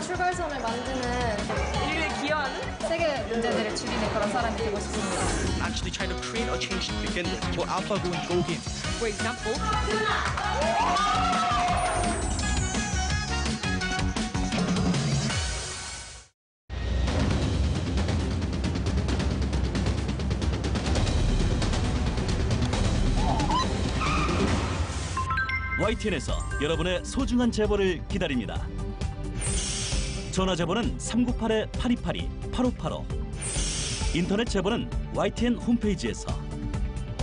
출발선을 만드는 인류에 기여하는 세계 문제들을 줄이는 그런 사람이 되고 싶습니다. Actually trying to create a change to begin with. What AlphaGo and Go game. For example, YTN에서 여러분의 소중한 제보를 기다립니다. 전화 제보는 398-8282-8585. 인터넷 제보는 YTN 홈페이지에서.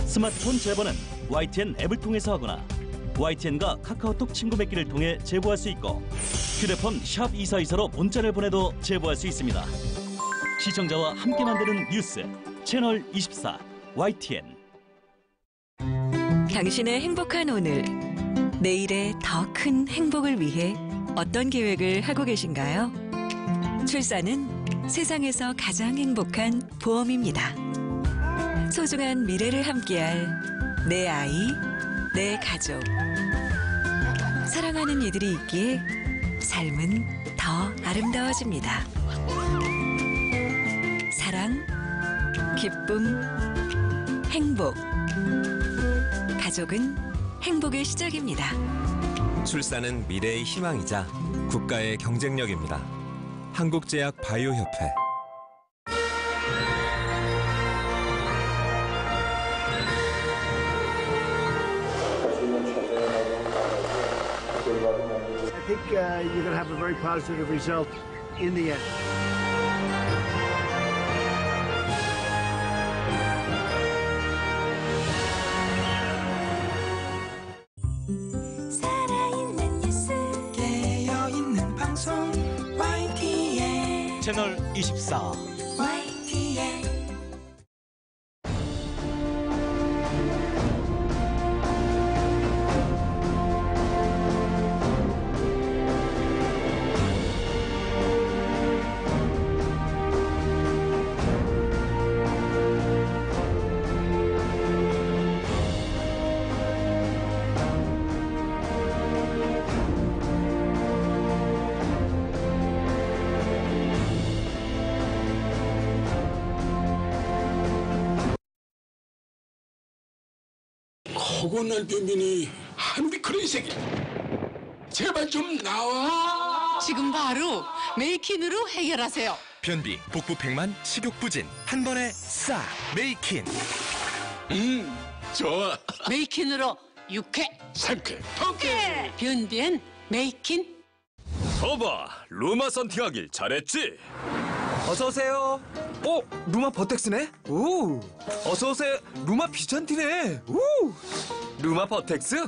스마트폰 제보는 YTN 앱을 통해서 하거나 YTN과 카카오톡 친구 맺기를 통해 제보할 수 있고 휴대폰 샵2424로 문자를 보내도 제보할 수 있습니다. 시청자와 함께 만드는 뉴스 채널 24 YTN. 당신의 행복한 오늘, 내일의 더 큰 행복을 위해 어떤 계획을 하고 계신가요? 출산은 세상에서 가장 행복한 보험입니다. 소중한 미래를 함께할 내 아이, 내 가족. 사랑하는 이들이 있기에 삶은 더 아름다워집니다. 사랑, 기쁨, 행복. 가족은 행복의 시작입니다. 출산은 미래의 희망이자 국가의 경쟁력입니다. 한국제약 바이오협회. I think you're going to have a very positive result in the end. 채널 24 YTN. 고고 넓은 민이 한비 그런 색이 제발 좀 나와. 지금 바로 메이킨으로 해결하세요. 변비, 복부 백만, 식욕 부진 한 번에 싹 메이킨. 좋아. 메이킨으로 육회, 삼킬. 통쾌. 변비엔 메이킨. 거봐, 루마 선팅하길 잘했지? 어서 오세요. 루마 버텍스네? 오. 어서 오세요. 루마 비잔티네. 오. 루마 버텍스?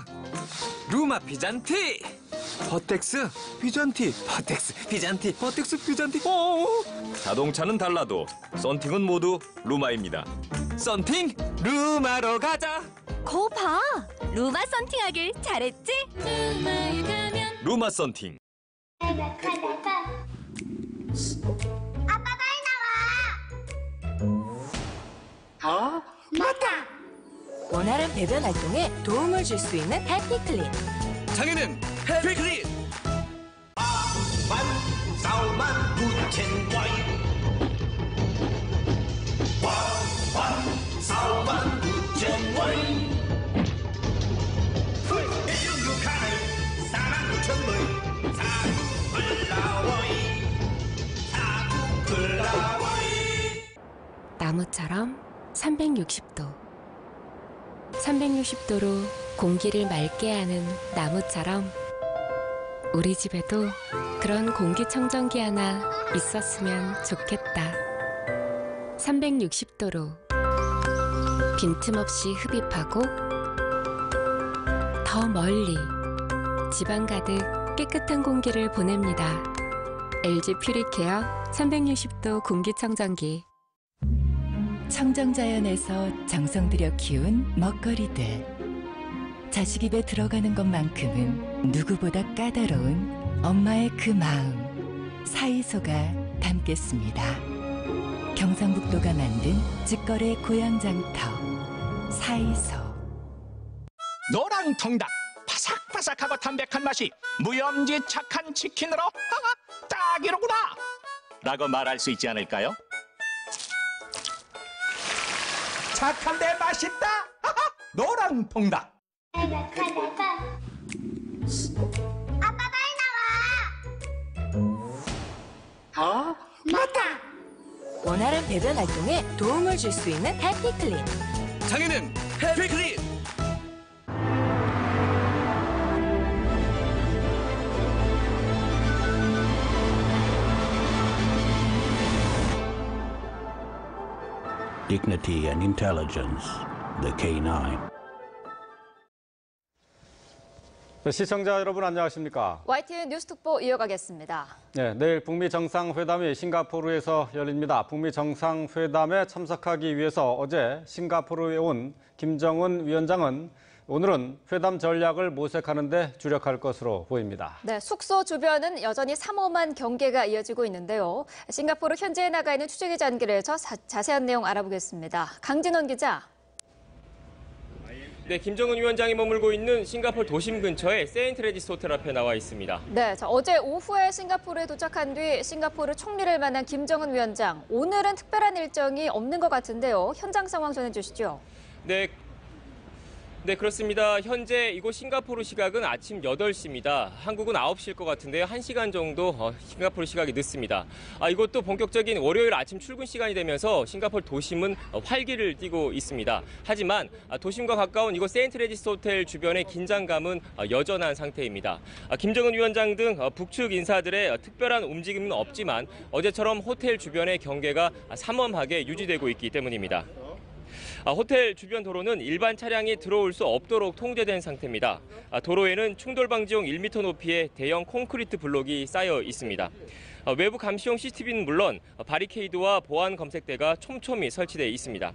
루마 비잔티. 버텍스, 비잔티, 버텍스, 비잔티, 버텍스, 비잔티. 자동차는 달라도 썬팅은 모두 루마입니다. 썬팅 루마로 가자. 거 봐! 루마 썬팅하길 잘했지? 루마 썬팅. 원활한 배변 활동에 도움을 줄 수 있는 해피클린. 장애는 해피클린. 나무처럼 360도. 360도로 공기를 맑게 하는 나무처럼 우리 집에도 그런 공기청정기 하나 있었으면 좋겠다. 360도로 빈틈없이 흡입하고 더 멀리 집안 가득 깨끗한 공기를 보냅니다. LG 퓨리케어 360도 공기청정기. 청정자연에서 정성 들여 키운 먹거리들. 자식 입에 들어가는 것만큼은 누구보다 까다로운 엄마의 그 마음. 사이소가 담겠습니다. 경상북도가 만든 직거래 고향장터 사이소. 노랑 통닭 바삭바삭하고 담백한 맛이 무염지 착한 치킨으로 딱이로구나 라고 말할 수 있지 않을까요? 착한데 맛있다 노랑 통닭. 아빠 빨리 나와! 맞다! 원활한 배변 활동에 도움을 줄 수 있는 해피클린. 장애는 해피클린. Dignity and intelligence, the K9. 시청자 여러분 안녕하십니까? YTN 뉴스특보 이어가겠습니다. 네, 내일 북미 정상회담이 싱가포르에서 열립니다. 북미 정상회담에 참석하기 위해서 어제 싱가포르에 온 김정은 위원장은 오늘은 회담 전략을 모색하는 데 주력할 것으로 보입니다. 네, 숙소 주변은 여전히 삼엄한 경계가 이어지고 있는데요. 싱가포르 현지에 나가 있는 취재기 잔길에서 자세한 내용 알아보겠습니다. 강진원 기자. 네, 김정은 위원장이 머물고 있는 싱가포르 도심 근처의 세인트레지스 호텔 앞에 나와 있습니다. 네, 어제 오후에 싱가포르에 도착한 뒤 싱가포르 총리를 만난 김정은 위원장. 오늘은 특별한 일정이 없는 것 같은데요. 현장 상황 전해주시죠. 네, 그렇습니다. 현재 이곳 싱가포르 시각은 아침 8시입니다. 한국은 9시일 것 같은데요. 1시간 정도 싱가포르 시각이 늦습니다. 이것도 본격적인 월요일 아침 출근 시간이 되면서 싱가포르 도심은 활기를 띠고 있습니다. 하지만 도심과 가까운 이곳 세인트레지스 호텔 주변의 긴장감은 여전한 상태입니다. 김정은 위원장 등 북측 인사들의 특별한 움직임은 없지만 어제처럼 호텔 주변의 경계가 삼엄하게 유지되고 있기 때문입니다. 호텔 주변 도로는 일반 차량이 들어올 수 없도록 통제된 상태입니다. 도로에는 충돌 방지용 1m 높이의 대형 콘크리트 블록이 쌓여 있습니다. 외부 감시용 CCTV는 물론 바리케이드와 보안 검색대가 촘촘히 설치되어 있습니다.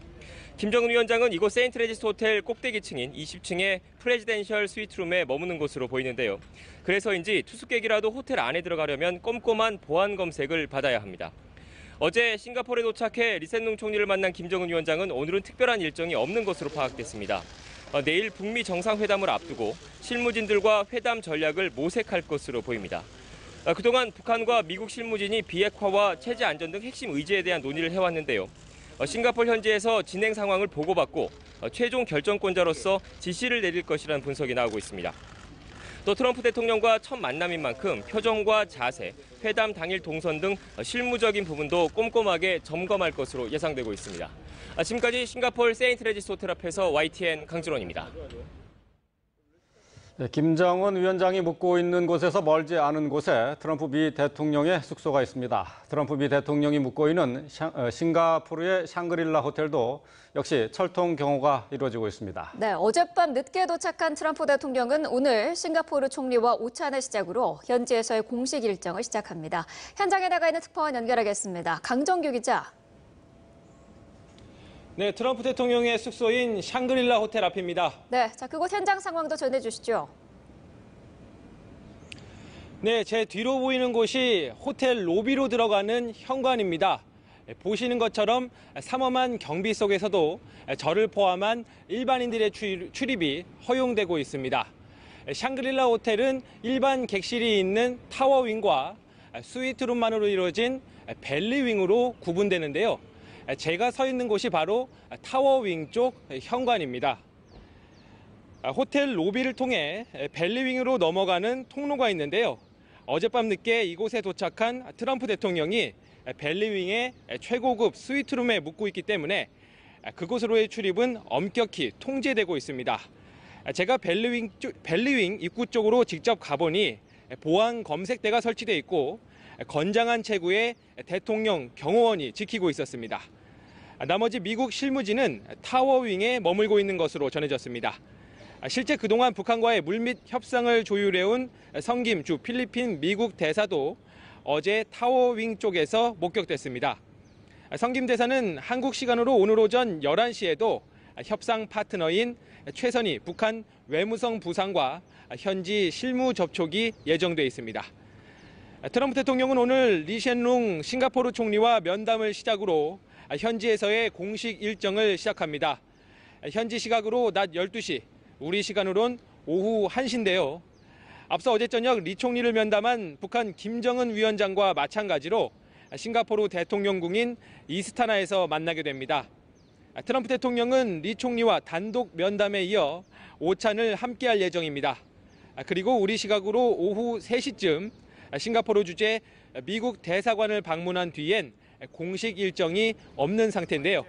김정은 위원장은 이곳 세인트레지스 호텔 꼭대기층인 20층의 프레지덴셜 스위트룸에 머무는 곳으로 보이는데요. 그래서인지 투숙객이라도 호텔 안에 들어가려면 꼼꼼한 보안 검색을 받아야 합니다. 어제 싱가포르에 도착해 리센룽 총리를 만난 김정은 위원장은 오늘은 특별한 일정이 없는 것으로 파악됐습니다. 내일 북미 정상회담을 앞두고 실무진들과 회담 전략을 모색할 것으로 보입니다. 그동안 북한과 미국 실무진이 비핵화와 체제 안전 등 핵심 의제에 대한 논의를 해왔는데요. 싱가포르 현지에서 진행 상황을 보고받고 최종 결정권자로서 지시를 내릴 것이라는 분석이 나오고 있습니다. 또 트럼프 대통령과 첫 만남인 만큼 표정과 자세, 회담 당일 동선 등 실무적인 부분도 꼼꼼하게 점검할 것으로 예상되고 있습니다. 지금까지 싱가포르 세인트 레지스 호텔 앞에서 YTN 강준원입니다. 김정은 위원장이 묵고 있는 곳에서 멀지 않은 곳에 트럼프 미 대통령의 숙소가 있습니다. 트럼프 미 대통령이 묵고 있는 싱가포르의 샹그릴라 호텔도 역시 철통 경호가 이루어지고 있습니다. 네, 어젯밤 늦게 도착한 트럼프 대통령은 오늘 싱가포르 총리와 오찬을 시작으로 현지에서의 공식 일정을 시작합니다. 현장에 나가 있는 특파원 연결하겠습니다. 강정규 기자. 네, 트럼프 대통령의 숙소인 샹그릴라 호텔 앞입니다. 네, 자, 그곳 현장 상황도 전해주시죠. 네, 제 뒤로 보이는 곳이 호텔 로비로 들어가는 현관입니다. 보시는 것처럼 삼엄한 경비 속에서도 저를 포함한 일반인들의 출입이 허용되고 있습니다. 샹그릴라 호텔은 일반 객실이 있는 타워윙과 스위트룸만으로 이루어진 벨리윙으로 구분되는데요. 제가 서 있는 곳이 바로 타워윙 쪽 현관입니다. 호텔 로비를 통해 벨리윙으로 넘어가는 통로가 있는데요. 어젯밤 늦게 이곳에 도착한 트럼프 대통령이 벨리윙의 최고급 스위트룸에 묵고 있기 때문에 그곳으로의 출입은 엄격히 통제되고 있습니다. 제가 벨리윙 입구 쪽으로 직접 가보니 보안 검색대가 설치돼 있고 건장한 체구의 대통령 경호원이 지키고 있었습니다. 나머지 미국 실무진은 타워윙에 머물고 있는 것으로 전해졌습니다. 실제 그동안 북한과의 물밑 협상을 조율해온 성김 주 필리핀 미국 대사도 어제 타워윙 쪽에서 목격됐습니다. 성김 대사는 한국 시간으로 오늘 오전 11시에도 협상 파트너인 최선희 북한 외무성 부상과 현지 실무 접촉이 예정돼 있습니다. 트럼프 대통령은 오늘 리셴룽 싱가포르 총리와 면담을 시작으로 현지에서의 공식 일정을 시작합니다. 현지 시각으로 낮 12시, 우리 시간으론 오후 1시인데요. 앞서 어제 저녁 리 총리를 면담한 북한 김정은 위원장과 마찬가지로 싱가포르 대통령궁인 이스타나에서 만나게 됩니다. 트럼프 대통령은 리 총리와 단독 면담에 이어 오찬을 함께할 예정입니다. 그리고 우리 시각으로 오후 3시쯤 싱가포르 주재 미국 대사관을 방문한 뒤엔 공식 일정이 없는 상태인데요.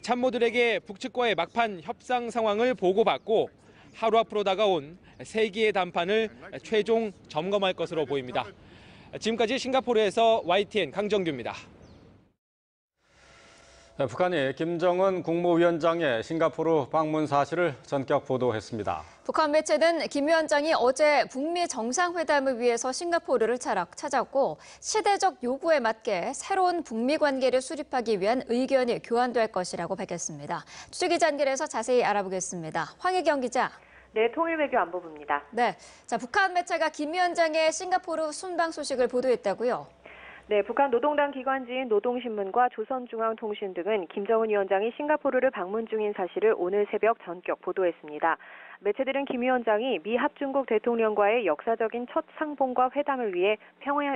참모들에게 북측과의 막판 협상 상황을 보고받고 하루 앞으로 다가온 세기의 담판을 최종 점검할 것으로 보입니다. 지금까지 싱가포르에서 YTN 강정규입니다. 북한이 김정은 국무위원장의 싱가포르 방문 사실을 전격 보도했습니다. 북한 매체는 김 위원장이 어제 북미 정상회담을 위해서 싱가포르를 찾았고 시대적 요구에 맞게 새로운 북미 관계를 수립하기 위한 의견이 교환될 것이라고 밝혔습니다. 취재기자 연결해서 자세히 알아보겠습니다. 황혜경 기자. 네, 통일외교안보부입니다. 네, 자, 북한 매체가 김 위원장의 싱가포르 순방 소식을 보도했다고요? 네, 북한 노동당 기관지인 노동신문과 조선중앙통신 등은 김정은 위원장이 싱가포르를 방문 중인 사실을 오늘 새벽 전격 보도했습니다. 매체들은 김 위원장이 미 합중국 대통령과의 역사적인 첫 상봉과 회담을 위해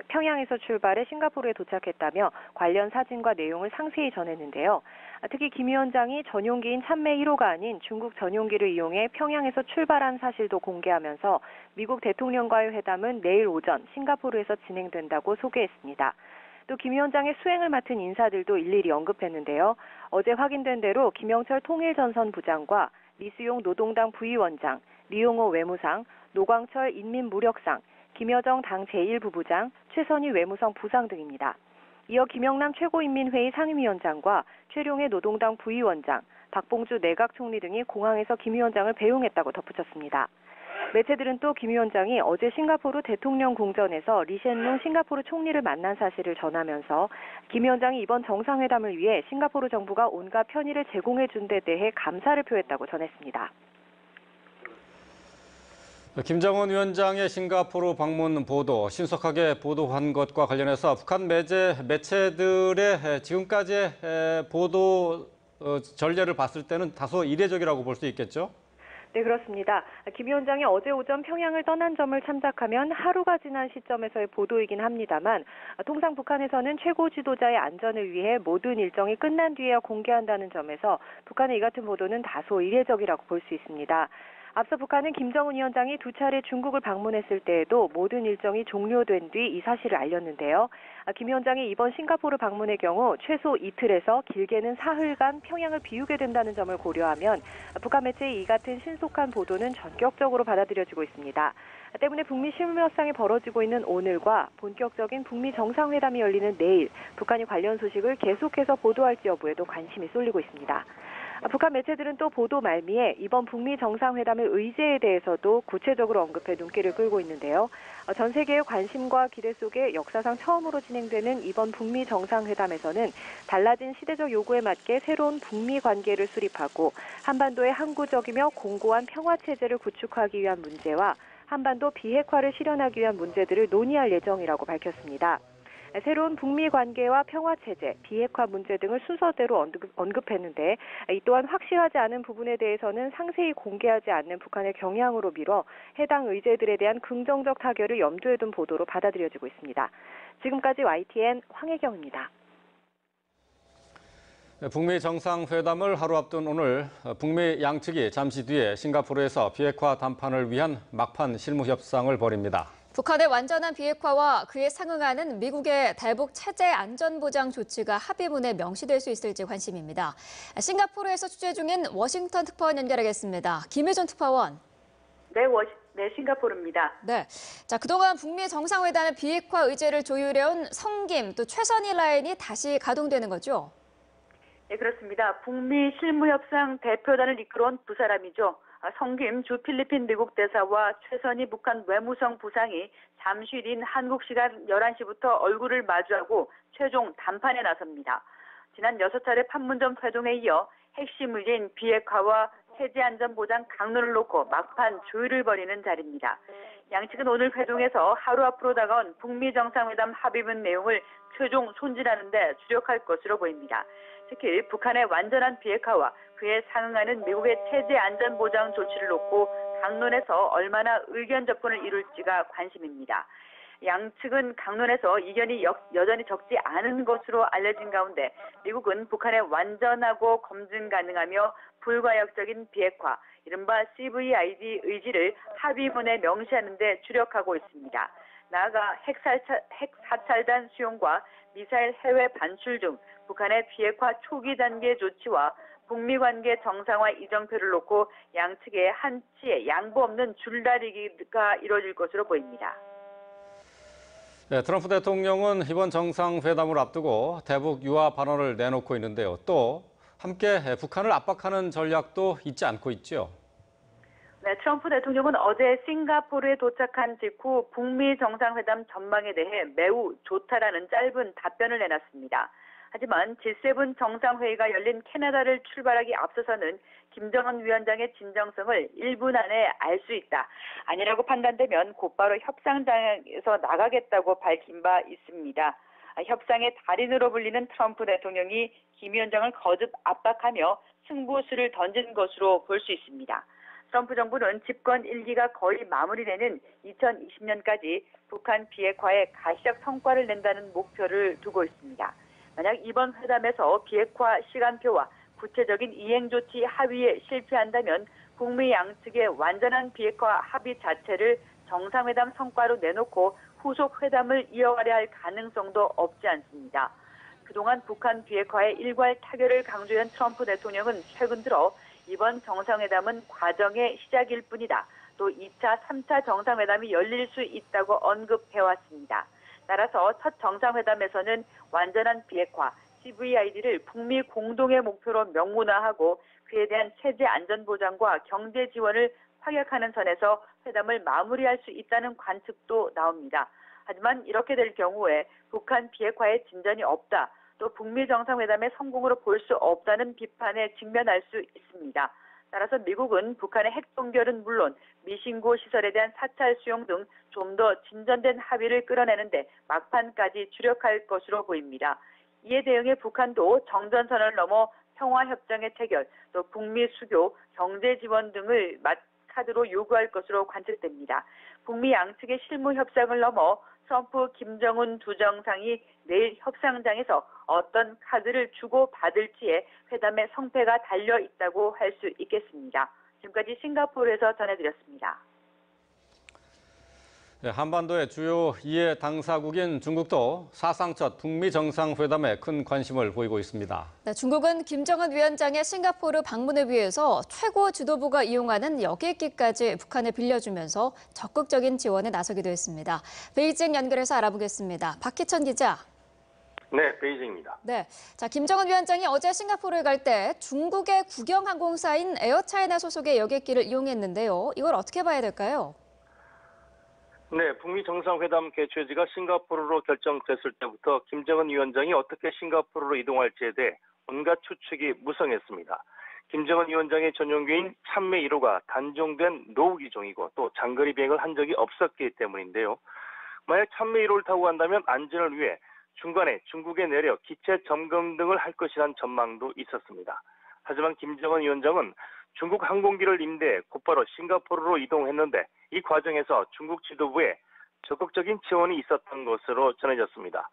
평양에서 출발해 싱가포르에 도착했다며 관련 사진과 내용을 상세히 전했는데요. 특히 김 위원장이 전용기인 참매 1호가 아닌 중국 전용기를 이용해 평양에서 출발한 사실도 공개하면서 미국 대통령과의 회담은 내일 오전 싱가포르에서 진행된다고 소개했습니다. 또 김 위원장의 수행을 맡은 인사들도 일일이 언급했는데요. 어제 확인된 대로 김영철 통일전선 부장과 리수용 노동당 부위원장, 리용호 외무상, 노광철 인민무력상, 김여정 당 제1부부장, 최선희 외무성 부상 등입니다. 이어 김영남 최고인민회의 상임위원장과 최룡해 노동당 부위원장, 박봉주 내각총리 등이 공항에서 김 위원장을 배웅했다고 덧붙였습니다. 매체들은 또 김 위원장이 어제 싱가포르 대통령 궁전에서 리셴룽 싱가포르 총리를 만난 사실을 전하면서 김 위원장이 이번 정상회담을 위해 싱가포르 정부가 온갖 편의를 제공해 준 데 대해 감사를 표했다고 전했습니다. 김정은 위원장의 싱가포르 방문 보도, 신속하게 보도한 것과 관련해서 북한 매체들의 지금까지의 보도 전례를 봤을 때는 다소 이례적이라고 볼 수 있겠죠? 네, 그렇습니다. 김 위원장이 어제 오전 평양을 떠난 점을 참작하면 하루가 지난 시점에서의 보도이긴 합니다만 통상 북한에서는 최고 지도자의 안전을 위해 모든 일정이 끝난 뒤에야 공개한다는 점에서 북한의 이 같은 보도는 다소 이례적이라고 볼 수 있습니다. 앞서 북한은 김정은 위원장이 두 차례 중국을 방문했을 때에도 모든 일정이 종료된 뒤 이 사실을 알렸는데요. 김 위원장이 이번 싱가포르 방문의 경우 최소 이틀에서 길게는 사흘간 평양을 비우게 된다는 점을 고려하면 북한 매체의 이 같은 신속한 보도는 전격적으로 받아들여지고 있습니다. 때문에 북미 실무 협상이 벌어지고 있는 오늘과 본격적인 북미 정상회담이 열리는 내일 북한이 관련 소식을 계속해서 보도할지 여부에도 관심이 쏠리고 있습니다. 북한 매체들은 또 보도 말미에 이번 북미 정상회담의 의제에 대해서도 구체적으로 언급해 눈길을 끌고 있는데요. 전 세계의 관심과 기대 속에 역사상 처음으로 진행되는 이번 북미 정상회담에서는 달라진 시대적 요구에 맞게 새로운 북미 관계를 수립하고 한반도의 항구적이며 공고한 평화체제를 구축하기 위한 문제와 한반도 비핵화를 실현하기 위한 문제들을 논의할 예정이라고 밝혔습니다. 새로운 북미 관계와 평화체제, 비핵화 문제 등을 순서대로 언급했는데 이 또한 확실하지 않은 부분에 대해서는 상세히 공개하지 않는 북한의 경향으로 미뤄 해당 의제들에 대한 긍정적 타결을 염두에 둔 보도로 받아들여지고 있습니다. 지금까지 YTN 황혜경입니다. 북미 정상회담을 하루 앞둔 오늘 북미 양측이 잠시 뒤에 싱가포르에서 비핵화 담판을 위한 막판 실무 협상을 벌입니다. 북한의 완전한 비핵화와 그에 상응하는 미국의 대북 체제 안전보장 조치가 합의문에 명시될 수 있을지 관심입니다. 싱가포르에서 취재 중인 워싱턴 특파원 연결하겠습니다. 김혜전 특파원. 네, 싱가포르입니다. 네. 자, 그동안 북미 정상회담의 비핵화 의제를 조율해온 성김 또 최선희 라인이 다시 가동되는 거죠? 네, 그렇습니다. 북미 실무협상 대표단을 이끌어온 두 사람이죠. 성김 주 필리핀 미국 대사와 최선희 북한 외무성 부상이 잠실인 한국 시간 11시부터 얼굴을 마주하고 최종 담판에 나섭니다. 지난 6차례 판문점 회동에 이어 핵심 의제인 비핵화와 체제 안전 보장 강론을 놓고 막판 조율을 벌이는 자리입니다. 양측은 오늘 회동에서 하루 앞으로 다가온 북미 정상회담 합의문 내용을 최종 손질하는 데 주력할 것으로 보입니다. 특히 북한의 완전한 비핵화와 그에 상응하는 미국의 체제 안전 보장 조치를 놓고 강론에서 얼마나 의견 접근을 이룰지가 관심입니다. 양측은 강론에서 이견이 여전히 적지 않은 것으로 알려진 가운데 미국은 북한의 완전하고 검증 가능하며 불가역적인 비핵화, 이른바 CVID 의지를 합의문에 명시하는 데 주력하고 있습니다. 나아가 핵사찰단 수용과 미사일 해외 반출 등 북한의 비핵화 초기 단계 조치와 북미 관계 정상화 이정표를 놓고 양측의 한치의 양보 없는 줄다리기가 이루어질 것으로 보입니다. 네, 트럼프 대통령은 이번 정상회담을 앞두고 대북 유화 발언을 내놓고 있는데요. 또 함께 북한을 압박하는 전략도 잊지 않고 있죠. 네, 트럼프 대통령은 어제 싱가포르에 도착한 직후 북미 정상회담 전망에 대해 매우 좋다라는 짧은 답변을 내놨습니다. 하지만 G7 정상회의가 열린 캐나다를 출발하기 앞서서는 김정은 위원장의 진정성을 1분 안에 알 수 있다. 아니라고 판단되면 곧바로 협상장에서 나가겠다고 밝힌 바 있습니다. 협상의 달인으로 불리는 트럼프 대통령이 김 위원장을 거듭 압박하며 승부수를 던진 것으로 볼 수 있습니다. 트럼프 정부는 집권 1기가 거의 마무리되는 2020년까지 북한 비핵화에 가시적 성과를 낸다는 목표를 두고 있습니다. 만약 이번 회담에서 비핵화 시간표와 구체적인 이행 조치 합의에 실패한다면 북미 양측의 완전한 비핵화 합의 자체를 정상회담 성과로 내놓고 후속 회담을 이어가려 할 가능성도 없지 않습니다. 그동안 북한 비핵화의 일괄 타결을 강조한 트럼프 대통령은 최근 들어 이번 정상회담은 과정의 시작일 뿐이다. 또 2차, 3차 정상회담이 열릴 수 있다고 언급해왔습니다. 따라서 첫 정상회담에서는 완전한 비핵화, CVID를 북미 공동의 목표로 명문화하고 그에 대한 체제 안전보장과 경제 지원을 확약하는 선에서 회담을 마무리할 수 있다는 관측도 나옵니다. 하지만 이렇게 될 경우에 북한 비핵화에 진전이 없다. 또 북미 정상회담의 성공으로 볼 수 없다는 비판에 직면할 수 있습니다. 따라서 미국은 북한의 핵 동결은 물론 미신고 시설에 대한 사찰 수용 등 좀 더 진전된 합의를 끌어내는데 막판까지 주력할 것으로 보입니다. 이에 대응해 북한도 정전선을 넘어 평화협정의 체결, 또 북미 수교, 경제 지원 등을 카드로 요구할 것으로 관측됩니다. 북미 양측의 실무 협상을 넘어 트럼프, 김정은 두 정상이 내일 협상장에서 어떤 카드를 주고 받을지에 회담의 성패가 달려 있다고 할 수 있겠습니다. 지금까지 싱가포르에서 전해드렸습니다. 네, 한반도의 주요 2회 당사국인 중국도 사상 첫 북미 정상회담에 큰 관심을 보이고 있습니다. 네, 중국은 김정은 위원장의 싱가포르 방문을 위해서 최고 지도부가 이용하는 여객기까지 북한에 빌려주면서 적극적인 지원에 나서기도 했습니다. 베이징 연결해서 알아보겠습니다. 박희천 기자. 네, 베이징입니다. 네, 자 김정은 위원장이 어제 싱가포르에 갈 때 중국의 국영항공사인 에어차이나 소속의 여객기를 이용했는데요. 이걸 어떻게 봐야 될까요? 네, 북미 정상회담 개최지가 싱가포르로 결정됐을 때부터 김정은 위원장이 어떻게 싱가포르로 이동할지에 대해 온갖 추측이 무성했습니다. 김정은 위원장의 전용기인 참매 1호가 단종된 노후기종이고 또 장거리 비행을 한 적이 없었기 때문인데요. 만약 참매 1호를 타고 간다면 안전을 위해 중간에 중국에 내려 기체 점검 등을 할 것이란 전망도 있었습니다. 하지만 김정은 위원장은 중국 항공기를 임대해 곧바로 싱가포르로 이동했는데 이 과정에서 중국 지도부에 적극적인 지원이 있었던 것으로 전해졌습니다.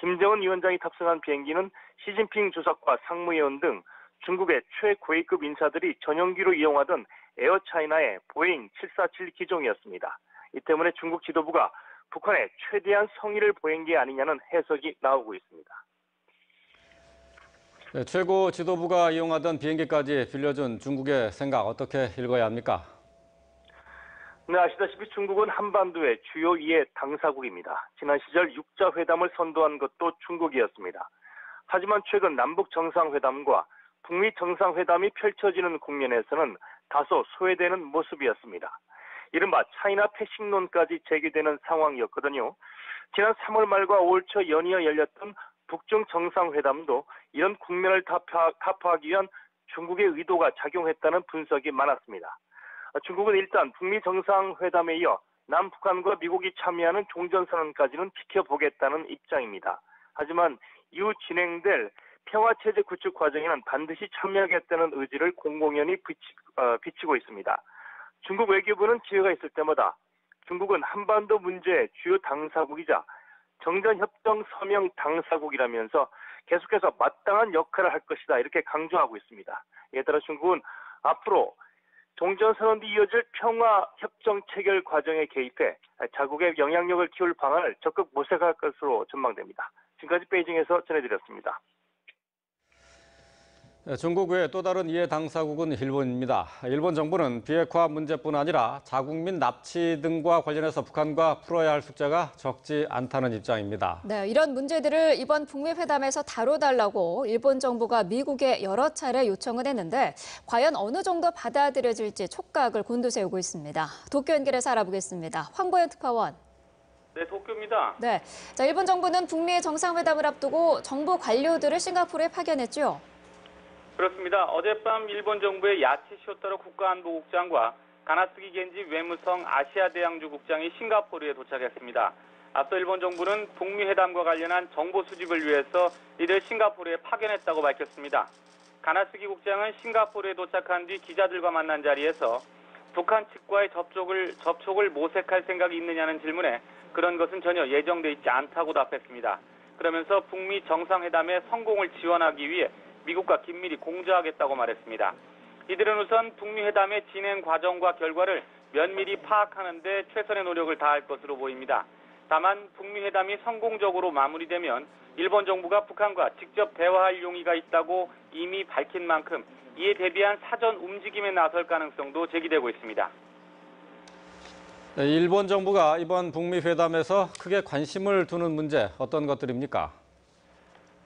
김정은 위원장이 탑승한 비행기는 시진핑 주석과 상무위원 등 중국의 최고위급 인사들이 전용기로 이용하던 에어차이나의 보잉 747 기종이었습니다. 이 때문에 중국 지도부가 북한에 최대한 성의를 보인 게 아니냐는 해석이 나오고 있습니다. 네, 최고 지도부가 이용하던 비행기까지 빌려준 중국의 생각 어떻게 읽어야 합니까? 네, 아시다시피 중국은 한반도의 주요 2의 당사국입니다. 지난 시절 6자 회담을 선도한 것도 중국이었습니다. 하지만 최근 남북 정상회담과 북미 정상회담이 펼쳐지는 국면에서는 다소 소외되는 모습이었습니다. 이른바 차이나 패싱론까지 제기되는 상황이었거든요. 지난 3월 말과 5월 초 연이어 열렸던 북중 정상회담도 이런 국면을 타파하기 위한 중국의 의도가 작용했다는 분석이 많았습니다. 중국은 일단 북미 정상회담에 이어 남북한과 미국이 참여하는 종전선언까지는 지켜보겠다는 입장입니다. 하지만 이후 진행될 평화체제 구축 과정에는 반드시 참여하겠다는 의지를 공공연히 비치고 있습니다. 중국 외교부는 기회가 있을 때마다 중국은 한반도 문제의 주요 당사국이자 정전협정 서명 당사국이라면서 계속해서 마땅한 역할을 할 것이다 이렇게 강조하고 있습니다. 이에 따라 중국은 앞으로 종전선언 뒤 이어질 평화협정 체결 과정에 개입해 자국의 영향력을 키울 방안을 적극 모색할 것으로 전망됩니다. 지금까지 베이징에서 전해드렸습니다. 중국 외 또 다른 2의 당사국은 일본입니다. 일본 정부는 비핵화 문제뿐 아니라 자국민 납치 등과 관련해서 북한과 풀어야 할 숙제가 적지 않다는 입장입니다. 네, 이런 문제들을 이번 북미 회담에서 다뤄달라고 일본 정부가 미국에 여러 차례 요청을 했는데 과연 어느 정도 받아들여질지 촉각을 곤두세우고 있습니다. 도쿄 연결해서 알아보겠습니다. 황보현 특파원. 네, 도쿄입니다. 네, 자 일본 정부는 북미 정상회담을 앞두고 정부 관료들을 싱가포르에 파견했죠. 그렇습니다. 어젯밤 일본 정부의 야치 쇼타로 국가안보국장과 가나스기 겐지 외무성 아시아대양주 국장이 싱가포르에 도착했습니다. 앞서 일본 정부는 북미 회담과 관련한 정보 수집을 위해서 이들 싱가포르에 파견했다고 밝혔습니다. 가나스기 국장은 싱가포르에 도착한 뒤 기자들과 만난 자리에서 북한 측과의 접촉을 모색할 생각이 있느냐는 질문에 그런 것은 전혀 예정돼 있지 않다고 답했습니다. 그러면서 북미 정상회담의 성공을 지원하기 위해 미국과 긴밀히 공조하겠다고 말했습니다. 이들은 우선 북미 회담의 진행 과정과 결과를 면밀히 파악하는 데 최선의 노력을 다할 것으로 보입니다. 다만 북미 회담이 성공적으로 마무리되면 일본 정부가 북한과 직접 대화할 용의가 있다고 이미 밝힌 만큼 이에 대비한 사전 움직임에 나설 가능성도 제기되고 있습니다. 네, 일본 정부가 이번 북미 회담에서 크게 관심을 두는 문제 어떤 것들입니까?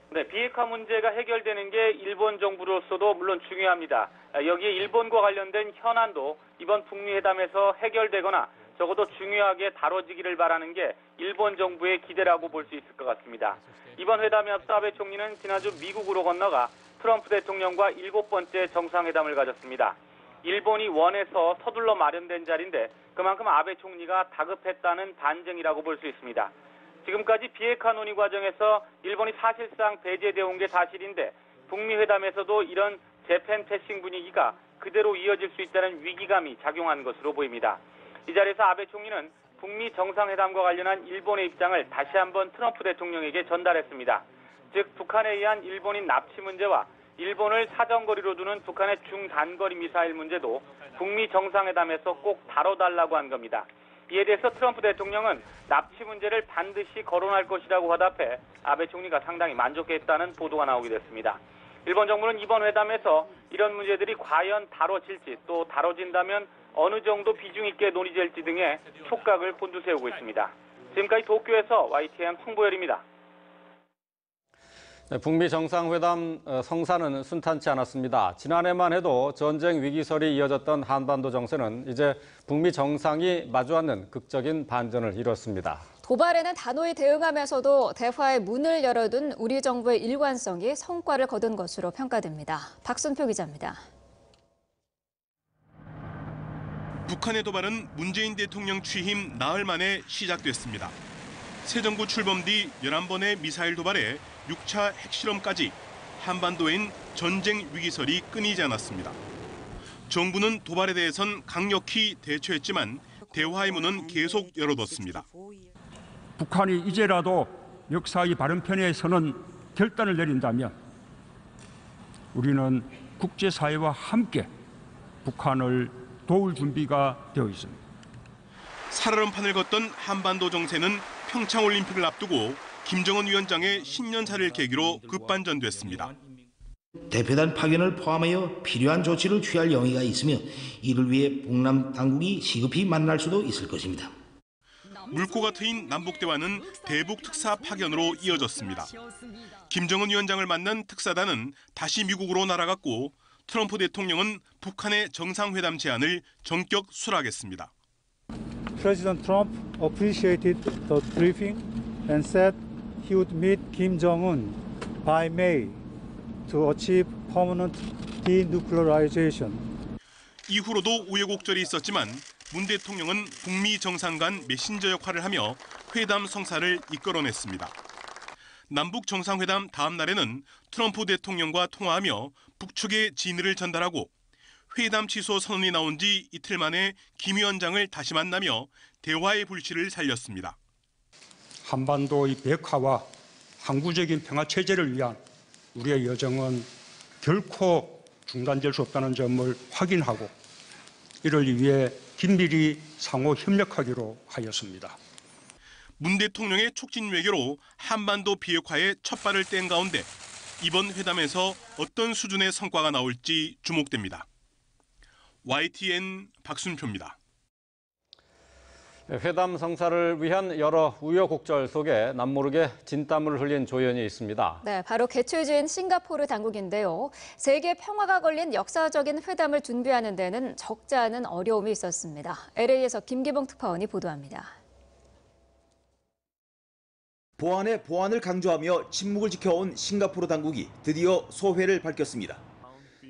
네, 비핵화 문제가 해결되는 게 일본 정부로서도 물론 중요합니다. 여기에 일본과 관련된 현안도 이번 북미 회담에서 해결되거나 적어도 중요하게 다뤄지기를 바라는 게 일본 정부의 기대라고 볼 수 있을 것 같습니다. 이번 회담에 앞서 아베 총리는 지난주 미국으로 건너가 트럼프 대통령과 7번째 정상회담을 가졌습니다. 일본이 원해서 서둘러 마련된 자리인데 그만큼 아베 총리가 다급했다는 반증이라고 볼 수 있습니다. 지금까지 비핵화 논의 과정에서 일본이 사실상 배제되어 온 게 사실인데 북미 회담에서도 이런 재팬 패싱 분위기가 그대로 이어질 수 있다는 위기감이 작용한 것으로 보입니다. 이 자리에서 아베 총리는 북미 정상회담과 관련한 일본의 입장을 다시 한번 트럼프 대통령에게 전달했습니다. 즉 북한에 의한 일본인 납치 문제와 일본을 사정거리로 두는 북한의 중단거리 미사일 문제도 북미 정상회담에서 꼭 다뤄달라고 한 겁니다. 이에 대해서 트럼프 대통령은 납치 문제를 반드시 거론할 것이라고 화답해 아베 총리가 상당히 만족했다는 보도가 나오게 됐습니다. 일본 정부는 이번 회담에서 이런 문제들이 과연 다뤄질지 또 다뤄진다면 어느 정도 비중 있게 논의될지 등의 촉각을 곤두세우고 있습니다. 지금까지 도쿄에서 YTN 홍보열입니다. 북미 정상회담 성사는 순탄치 않았습니다. 지난해만 해도 전쟁 위기설이 이어졌던 한반도 정세는 이제 북미 정상이 마주하는 극적인 반전을 이뤘습니다. 도발에는 단호히 대응하면서도 대화의 문을 열어둔 우리 정부의 일관성이 성과를 거둔 것으로 평가됩니다. 박순표 기자입니다. 북한의 도발은 문재인 대통령 취임 나흘 만에 시작됐습니다. 새 정부 출범 뒤 11번의 미사일 도발에 6차 핵실험까지 한반도엔 전쟁 위기설이 끊이지 않았습니다. 정부는 도발에 대해선 강력히 대처했지만 대화의 문은 계속 열어뒀습니다. 북한이 이제라도 역사의 바른 편에 서는 결단을 내린다면 우리는 국제사회와 함께 북한을 도울 준비가 되어 있습니다. 살얼음판을 걷던 한반도 정세는 평창올림픽을 앞두고 김정은 위원장의 신년사를 계기로 급반전됐습니다. 대표단 파견을 포함하여 필요한 조치를 취할 용의가 있으며 이를 위해 북남 당국이 시급히 만날 수도 있을 것입니다. 물꼬가 트인 남북대화는 대북 특사 파견으로 이어졌습니다. 김정은 위원장을 만난 특사단은 다시 미국으로 날아갔고 트럼프 대통령은 북한의 정상회담 제안을 전격 수락했습니다. President Trump appreciated the briefing and said he would meet Kim Jong-un by May to achieve permanent denuclearization. 이후로도 우여곡절이 있었지만 문 대통령은 북미 정상 간 메신저 역할을 하며 회담 성사를 이끌어냈습니다. 남북 정상회담 다음 날에는 트럼프 대통령과 통화하며 북측의 진의를 전달하고 회담 취소 선언이 나온 지 이틀 만에 김 위원장을 다시 만나며 대화의 불씨를 살렸습니다. 한반도의 백화와 항구적인 평화 체제를 위한 우리의 여정은 결코 중단될 수 없다는 점을 확인하고 이를 위해 긴밀히 상호 협력하기로 하였습니다. 문 대통령의 촉진 외교로 한반도 비핵화에 첫 발을 뗀 가운데 이번 회담에서 어떤 수준의 성과가 나올지 주목됩니다. YTN 박순표입니다. 회담 성사를 위한 여러 우여곡절 속에 남모르게 진땀을 흘린 조연이 있습니다. 네, 바로 개최지인 싱가포르 당국인데요. 세계 평화가 걸린 역사적인 회담을 준비하는 데는 적지 않은 어려움이 있었습니다. LA에서 김기봉 특파원이 보도합니다. 보안의 보안을 강조하며 침묵을 지켜온 싱가포르 당국이 드디어 소회를 밝혔습니다.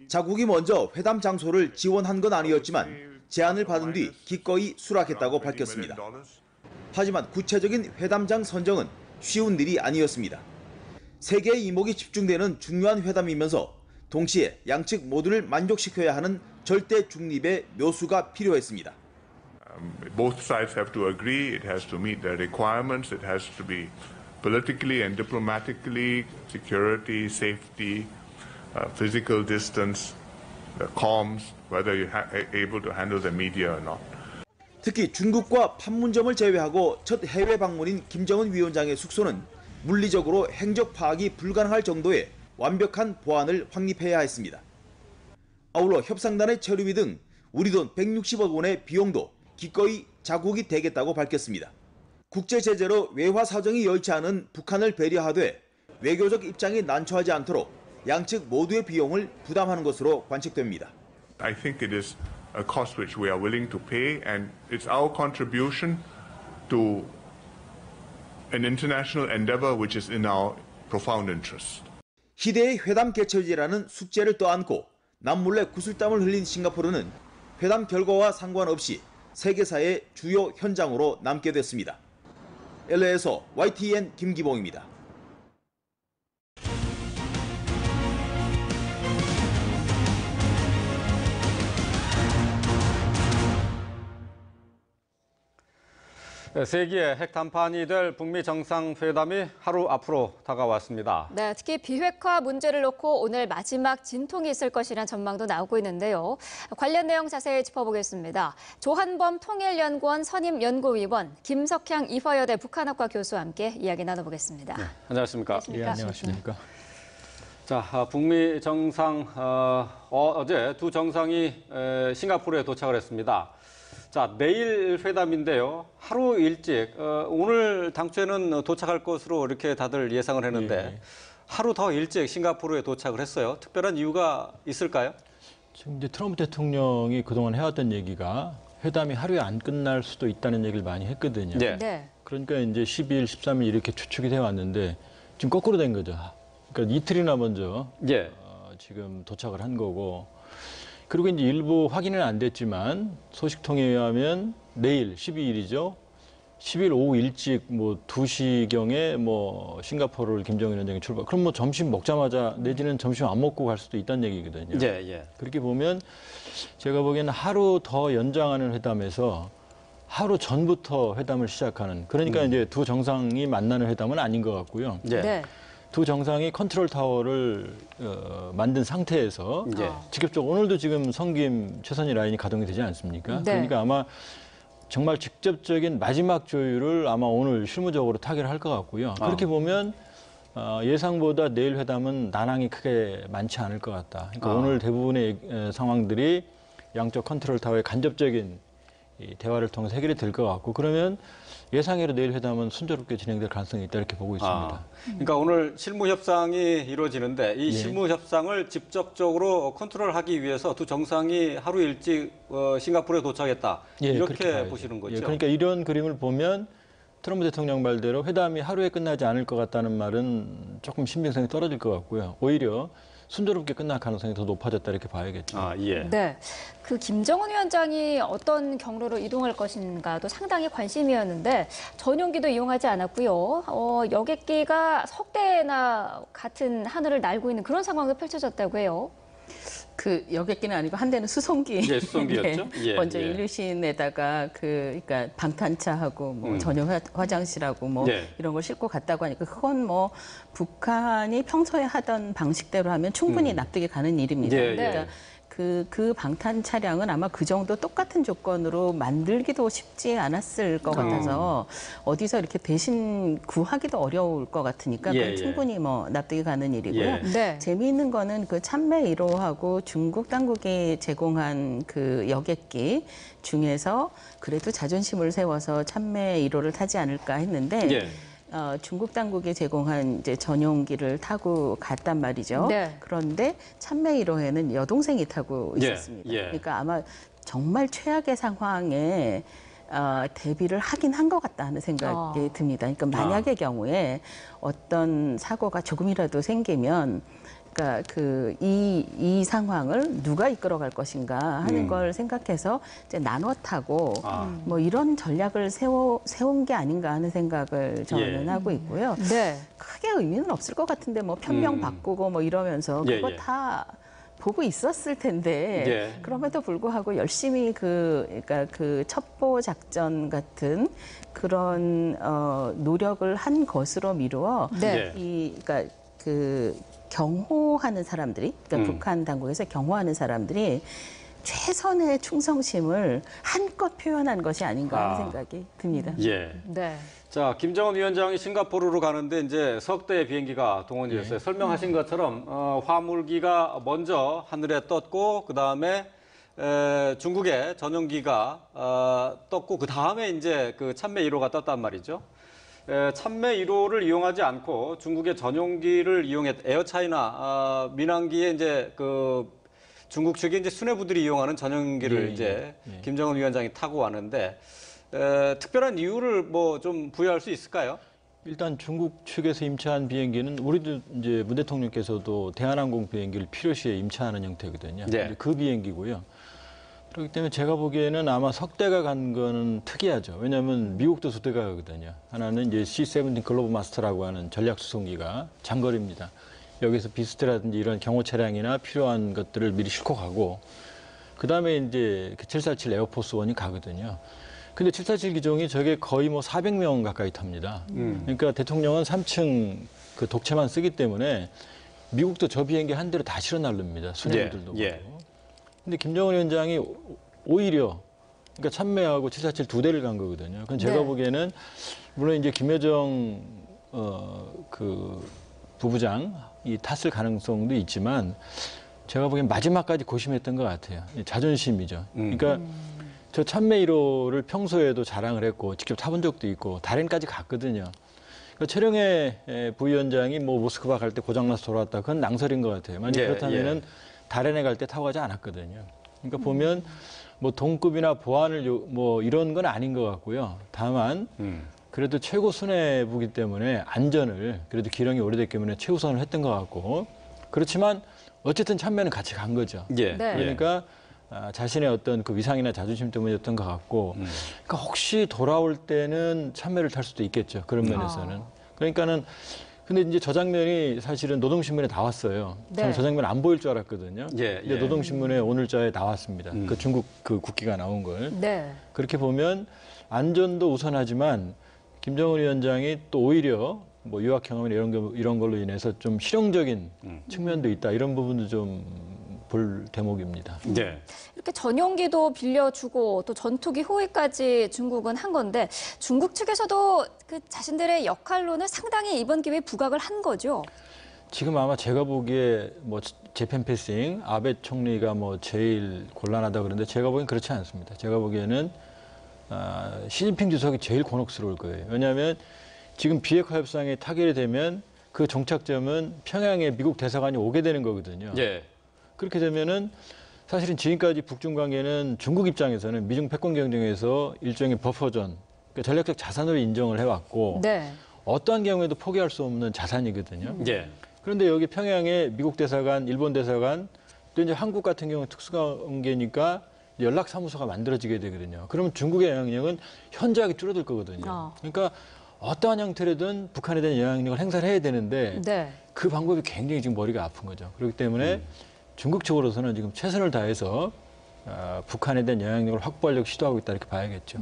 자국이 먼저 회담 장소를 지원한 건 아니었지만 제안을 받은 뒤 기꺼이 수락했다고 밝혔습니다. 하지만 구체적인 회담장 선정은 쉬운 일이 아니었습니다. 세계의 이목이 집중되는 중요한 회담이면서 동시에 양측 모두를 만족시켜야 하는 절대 중립의 묘수가 필요했습니다. Both sides have to agree. It has to meet their requirements. It has to be politically and diplomatically, security, safety, physical distance, the comms, whether you're able to handle the media or not. 특히 중국과 판문점을 제외하고 첫 해외 방문인 김정은 위원장의 숙소는 물리적으로 행적 파악이 불가능할 정도의 완벽한 보안을 확립해야 했습니다. 아울러 협상단의 체류비 등 우리 돈 160억 원의 비용도 기꺼이 자국이 대겠다고 밝혔습니다. 국제 제재로 외화 사정이 여의치 않은 북한을 배려하되 외교적 입장이 난처하지 않도록 양측 모두의 비용을 부담하는 것으로 관측됩니다. I think it is a cost which we are willing to pay, and it's our contribution to an international endeavor which is in our profound interest. 희대의 회담 개최지라는 숙제를 떠안고 남몰래 구슬땀을 흘린 싱가포르는 회담 결과와 상관없이 세계사의 주요 현장으로 남게 됐습니다. LA에서 YTN 김기봉입니다. 세기의 핵담판이 될 북미 정상회담이 하루 앞으로 다가왔습니다. 네, 특히 비핵화 문제를 놓고 오늘 마지막 진통이 있을 것이란 전망도 나오고 있는데요. 관련 내용 자세히 짚어보겠습니다. 조한범 통일연구원 선임연구위원, 김석향 이화여대 북한학과 교수와 함께 이야기 나눠보겠습니다. 네, 안녕하십니까? 예, 안녕하십니까? 자, 북미 정상 어제 두 정상이 싱가포르에 도착을 했습니다. 자, 내일 회담인데요. 하루 일찍 오늘 당초에는 도착할 것으로 이렇게 다들 예상을 했는데 하루 더 일찍 싱가포르에 도착을 했어요. 특별한 이유가 있을까요? 지금 이제 트럼프 대통령이 그동안 해왔던 얘기가 회담이 하루에 안 끝날 수도 있다는 얘기를 많이 했거든요. 네. 그러니까 이제 12일, 13일 이렇게 추측이 돼 왔는데 지금 거꾸로 된 거죠. 그러니까 이틀이나 먼저 지금 도착을 한 거고. 그리고 이제 일부 확인은 안 됐지만 소식통에 의하면 내일 12일이죠. 10일 오후 일찍 뭐 2시경에 뭐 싱가포르를 김정은 위원장이 출발. 그럼 뭐 점심 먹자마자 내지는 점심 안 먹고 갈 수도 있다는 얘기거든요. 그렇게 보면 제가 보기에는 하루 더 연장하는 회담에서 하루 전부터 회담을 시작하는. 그러니까 이제 두 정상이 만나는 회담은 아닌 것 같고요. 두 정상이 컨트롤 타워를 만든 상태에서 직접적으로 오늘도 지금 성김 최선희 라인이 가동이 되지 않습니까? 그러니까 아마 정말 직접적인 마지막 조율을 아마 오늘 실무적으로 타결을 할 것 같고요. 그렇게 보면 예상보다 내일 회담은 난항이 크게 많지 않을 것 같다. 그러니까 오늘 대부분의 상황들이 양쪽 컨트롤 타워의 간접적인 이 대화를 통해서 해결이 될 것 같고 그러면 예상외로 내일 회담은 순조롭게 진행될 가능성이 있다 이렇게 보고 있습니다. 그러니까 오늘 실무 협상이 이루어지는데 이 실무 협상을 직접적으로 컨트롤하기 위해서 두 정상이 하루 일찍 싱가포르에 도착했다. 이렇게 보시는 거죠. 그러니까 이런 그림을 보면 트럼프 대통령 말대로 회담이 하루에 끝나지 않을 것 같다는 말은 조금 신빙성이 떨어질 것 같고요. 오히려 순조롭게 끝날 가능성이 더 높아졌다 이렇게 봐야겠죠. 네, 그 김정은 위원장이 어떤 경로로 이동할 것인가도 상당히 관심이었는데 전용기도 이용하지 않았고요. 여객기가 석대나 같은 하늘을 날고 있는 그런 상황도 펼쳐졌다고 해요. 그 여객기는 아니고 한 대는 수송기. 수송기였죠. 먼저 일류신에다가 그러니까 방탄차하고 뭐 전용 화장실하고 뭐 이런 걸 싣고 갔다고 하니까 그건 뭐 북한이 평소에 하던 방식대로 하면 충분히 납득이 가는 일입니다. 그러니까 그 방탄 차량은 아마 그 정도 똑같은 조건으로 만들기도 쉽지 않았을 것 같아서 어디서 이렇게 대신 구하기도 어려울 것 같으니까 그건 충분히 뭐 납득이 가는 일이고요. 재미있는 거는 그 참매 1호하고 중국 당국이 제공한 그 여객기 중에서 그래도 자존심을 세워서 참매 1호를 타지 않을까 했는데 중국 당국이 제공한 이제 전용기를 타고 갔단 말이죠. 그런데 참매 1호에는 여동생이 타고 있었습니다. 그러니까 아마 정말 최악의 상황에 대비를 하긴 한 것 같다 하는 생각이 듭니다. 그러니까 만약의 경우에 어떤 사고가 조금이라도 생기면 그러니까 이 상황을 누가 이끌어갈 것인가 하는 걸 생각해서 이제 나눠 타고 뭐 이런 전략을 세운 게 아닌가 하는 생각을 저는 하고 있고요. 크게 의미는 없을 것 같은데 뭐 편명 바꾸고 뭐 이러면서 그거 다 보고 있었을 텐데 그럼에도 불구하고 열심히 그러니까 그 첩보 작전 같은 그런 노력을 한 것으로 미루어 그러니까 그 경호하는 사람들이, 그러니까 북한 당국에서 경호하는 사람들이 최선의 충성심을 한껏 표현한 것이 아닌가 하는 생각이 듭니다. 자, 김정은 위원장이 싱가포르로 가는데 이제 석 대의 비행기가 동원이 됐어요. 설명하신 것처럼 화물기가 먼저 하늘에 떴고 그 다음에 중국의 전용기가 떴고 그 다음에 이제 그 참매 1호가 떴단 말이죠. 참매 1호를 이용하지 않고 중국의 전용기를 이용했 에어차이나 민항기에 이제 그 중국 측의 이제 수뇌부들이 이용하는 전용기를 이제 김정은 위원장이 타고 왔는데 특별한 이유를 뭐 좀 부여할 수 있을까요? 일단 중국 측에서 임차한 비행기는 우리도 이제 문 대통령께서도 대한항공 비행기를 필요시에 임차하는 형태거든요. 그 비행기고요. 그렇기 때문에 제가 보기에는 아마 석 대가 간 거는 특이하죠. 왜냐하면 미국도 두 대가 가거든요. 하나는 이제 C-17 글로벌 마스터라고 하는 전략 수송기가 장거리입니다. 여기서 비스트라든지 이런 경호 차량이나 필요한 것들을 미리 싣고 가고, 그 다음에 이제 747 에어포스 1이 가거든요. 근데 747 기종이 저게 거의 뭐 400명 가까이 탑니다. 그러니까 대통령은 3층 그 독채만 쓰기 때문에 미국도 저 비행기 한 대로 다 실어 날릅니다. 순행들도. 근데 김정은 위원장이 오히려 그러니까 참매하고 747 두 대를 간 거거든요. 그건 제가 보기에는 물론 이제 김여정 그 부부장이 탔을 가능성도 있지만 제가 보기엔 마지막까지 고심했던 것 같아요. 자존심이죠. 그러니까 저 참매 1호를 평소에도 자랑을 했고 직접 타본 적도 있고 다롄까지 갔거든요. 그러니까 최령해 부위원장이 뭐 모스크바 갈 때 고장나서 돌아왔다. 그건 낭설인 것 같아요. 만약 그렇다면은 다롄에 갈 때 타고 가지 않았거든요. 그러니까 보면 뭐 동급이나 보안을 뭐 이런 건 아닌 것 같고요. 다만 그래도 최고 수뇌부기 때문에 안전을 그래도 기령이 오래됐기 때문에 최우선을 했던 것 같고 그렇지만 어쨌든 참매는 같이 간 거죠. 그러니까 자신의 어떤 그 위상이나 자존심 때문이었던 것 같고 그러니까 혹시 돌아올 때는 참매를 탈 수도 있겠죠. 그런 면에서는. 그러니까는 근데 이제 저 장면이 사실은 노동신문에 나왔어요. 저는 저 장면 안 보일 줄 알았거든요. 근데 노동신문에 오늘자에 나왔습니다. 그 중국 그 국기가 나온 걸. 그렇게 보면 안전도 우선하지만 김정은 위원장이 또 오히려 뭐 유학 경험이나 이런 걸로 인해서 좀 실용적인 측면도 있다. 이런 부분도 좀 볼 대목입니다. 이렇게 전용기도 빌려주고 또 전투기 호위까지 중국은 한 건데 중국 측에서도 그 자신들의 역할로는 상당히 이번 기회에 부각을 한 거죠. 지금 아마 제가 보기에 뭐 재팬 패싱 아베 총리가 뭐 제일 곤란하다 그러는데 제가 보기엔 그렇지 않습니다. 제가 보기에는 시진핑 주석이 제일 곤혹스러울 거예요. 왜냐하면 지금 비핵화 협상이 타결이 되면 그 종착점은 평양에 미국 대사관이 오게 되는 거거든요. 그렇게 되면은 사실은 지금까지 북중 관계는 중국 입장에서는 미중 패권 경쟁에서 일종의 버퍼존, 그러니까 전략적 자산으로 인정을 해왔고 어떠한 경우에도 포기할 수 없는 자산이거든요. 그런데 여기 평양에 미국 대사관, 일본 대사관, 또 이제 한국 같은 경우는 특수관계니까 연락사무소가 만들어지게 되거든요. 그러면 중국의 영향력은 현저하게 줄어들 거거든요. 그러니까 어떠한 형태로든 북한에 대한 영향력을 행사를 해야 되는데 그 방법이 굉장히 지금 머리가 아픈 거죠. 그렇기 때문에 중국 측으로서는 지금 최선을 다해서 북한에 대한 영향력을 확보하려고 시도하고 있다 이렇게 봐야겠죠.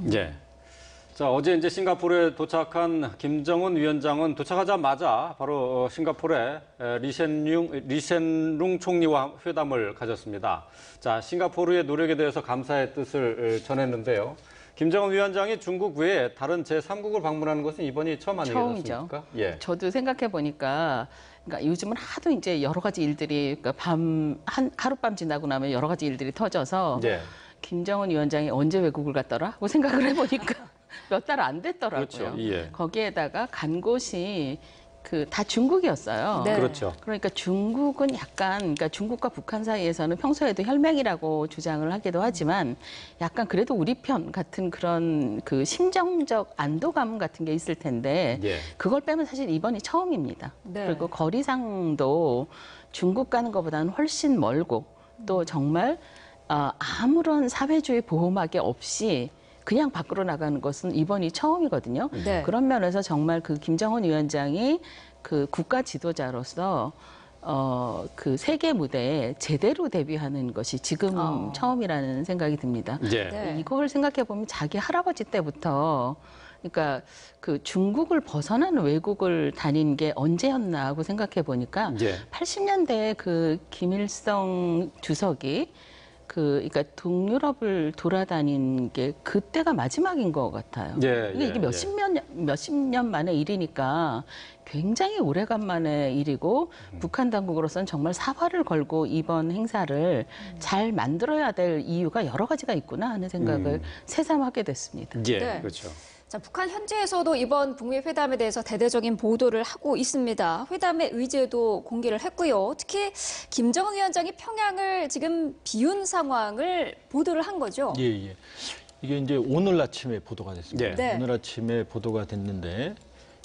자, 어제 이제 싱가포르에 도착한 김정은 위원장은 도착하자마자 바로 싱가포르에 리센룽 총리와 회담을 가졌습니다. 자, 싱가포르의 노력에 대해서 감사의 뜻을 전했는데요. 김정은 위원장이 중국 외에 다른 제3국을 방문하는 것은 이번이 처음 아니겠습니까? 처음이죠. 저도 생각해 보니까 그러니까 요즘은 하도 이제 여러 가지 일들이 그러니까 하룻밤 지나고 나면 여러 가지 일들이 터져서 김정은 위원장이 언제 외국을 갔더라? 하고 생각을 해보니까 몇 달 안 됐더라고요. 거기에다가 간 곳이 다 중국이었어요. 그러니까 중국은 약간 그러니까 중국과 북한 사이에서는 평소에도 혈맹이라고 주장을 하기도 하지만 약간 그래도 우리 편 같은 그런 그 심정적 안도감 같은 게 있을 텐데 그걸 빼면 사실 이번이 처음입니다. 그리고 거리상도 중국 가는 것보다는 훨씬 멀고 또 정말 아무런 사회주의 보호막이 없이 그냥 밖으로 나가는 것은 이번이 처음이거든요. 그런 면에서 정말 그 김정은 위원장이 그 국가 지도자로서 그 세계 무대에 제대로 데뷔하는 것이 지금 처음이라는 생각이 듭니다. 이걸 생각해 보면 자기 할아버지 때부터 그러니까 그 중국을 벗어난 외국을 다닌 게 언제였나 하고 생각해 보니까 80년대에 그 김일성 주석이 그러니까 동유럽을 돌아다닌 게 그때가 마지막인 것 같아요. 이게 몇십 년 만의 일이니까 굉장히 오래간만의 일이고 북한 당국으로서는 정말 사활을 걸고 이번 행사를 잘 만들어야 될 이유가 여러 가지가 있구나 하는 생각을 새삼하게 됐습니다. 그렇죠. 자, 북한 현지에서도 이번 북미 회담에 대해서 대대적인 보도를 하고 있습니다. 회담의 의제도 공개를 했고요. 특히 김정은 위원장이 평양을 지금 비운 상황을 보도를 한 거죠. 이게 이제 오늘 아침에 보도가 됐습니다. 오늘 아침에 보도가 됐는데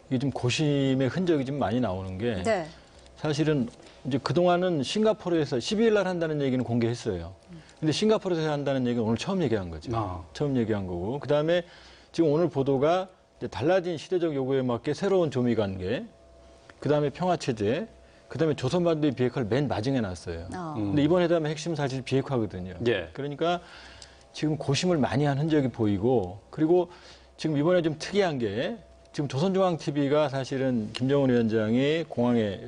이게 좀 고심의 흔적이 좀 많이 나오는 게 사실은 이제 그동안은 싱가포르에서 12일 날 한다는 얘기는 공개했어요. 근데 싱가포르에서 한다는 얘기는 오늘 처음 얘기한 거죠. 처음 얘기한 거고. 그다음에 지금 오늘 보도가 이제 달라진 시대적 요구에 맞게 새로운 조미 관계, 그다음에 평화 체제, 그다음에 조선반도의 비핵화를 맨 마지막에 놨어요. 근데 이번 회담의 핵심 사실 비핵화거든요. 그러니까 지금 고심을 많이 한 흔적이 보이고 그리고 지금 이번에 좀 특이한 게 지금 조선중앙TV가 사실은 김정은 위원장이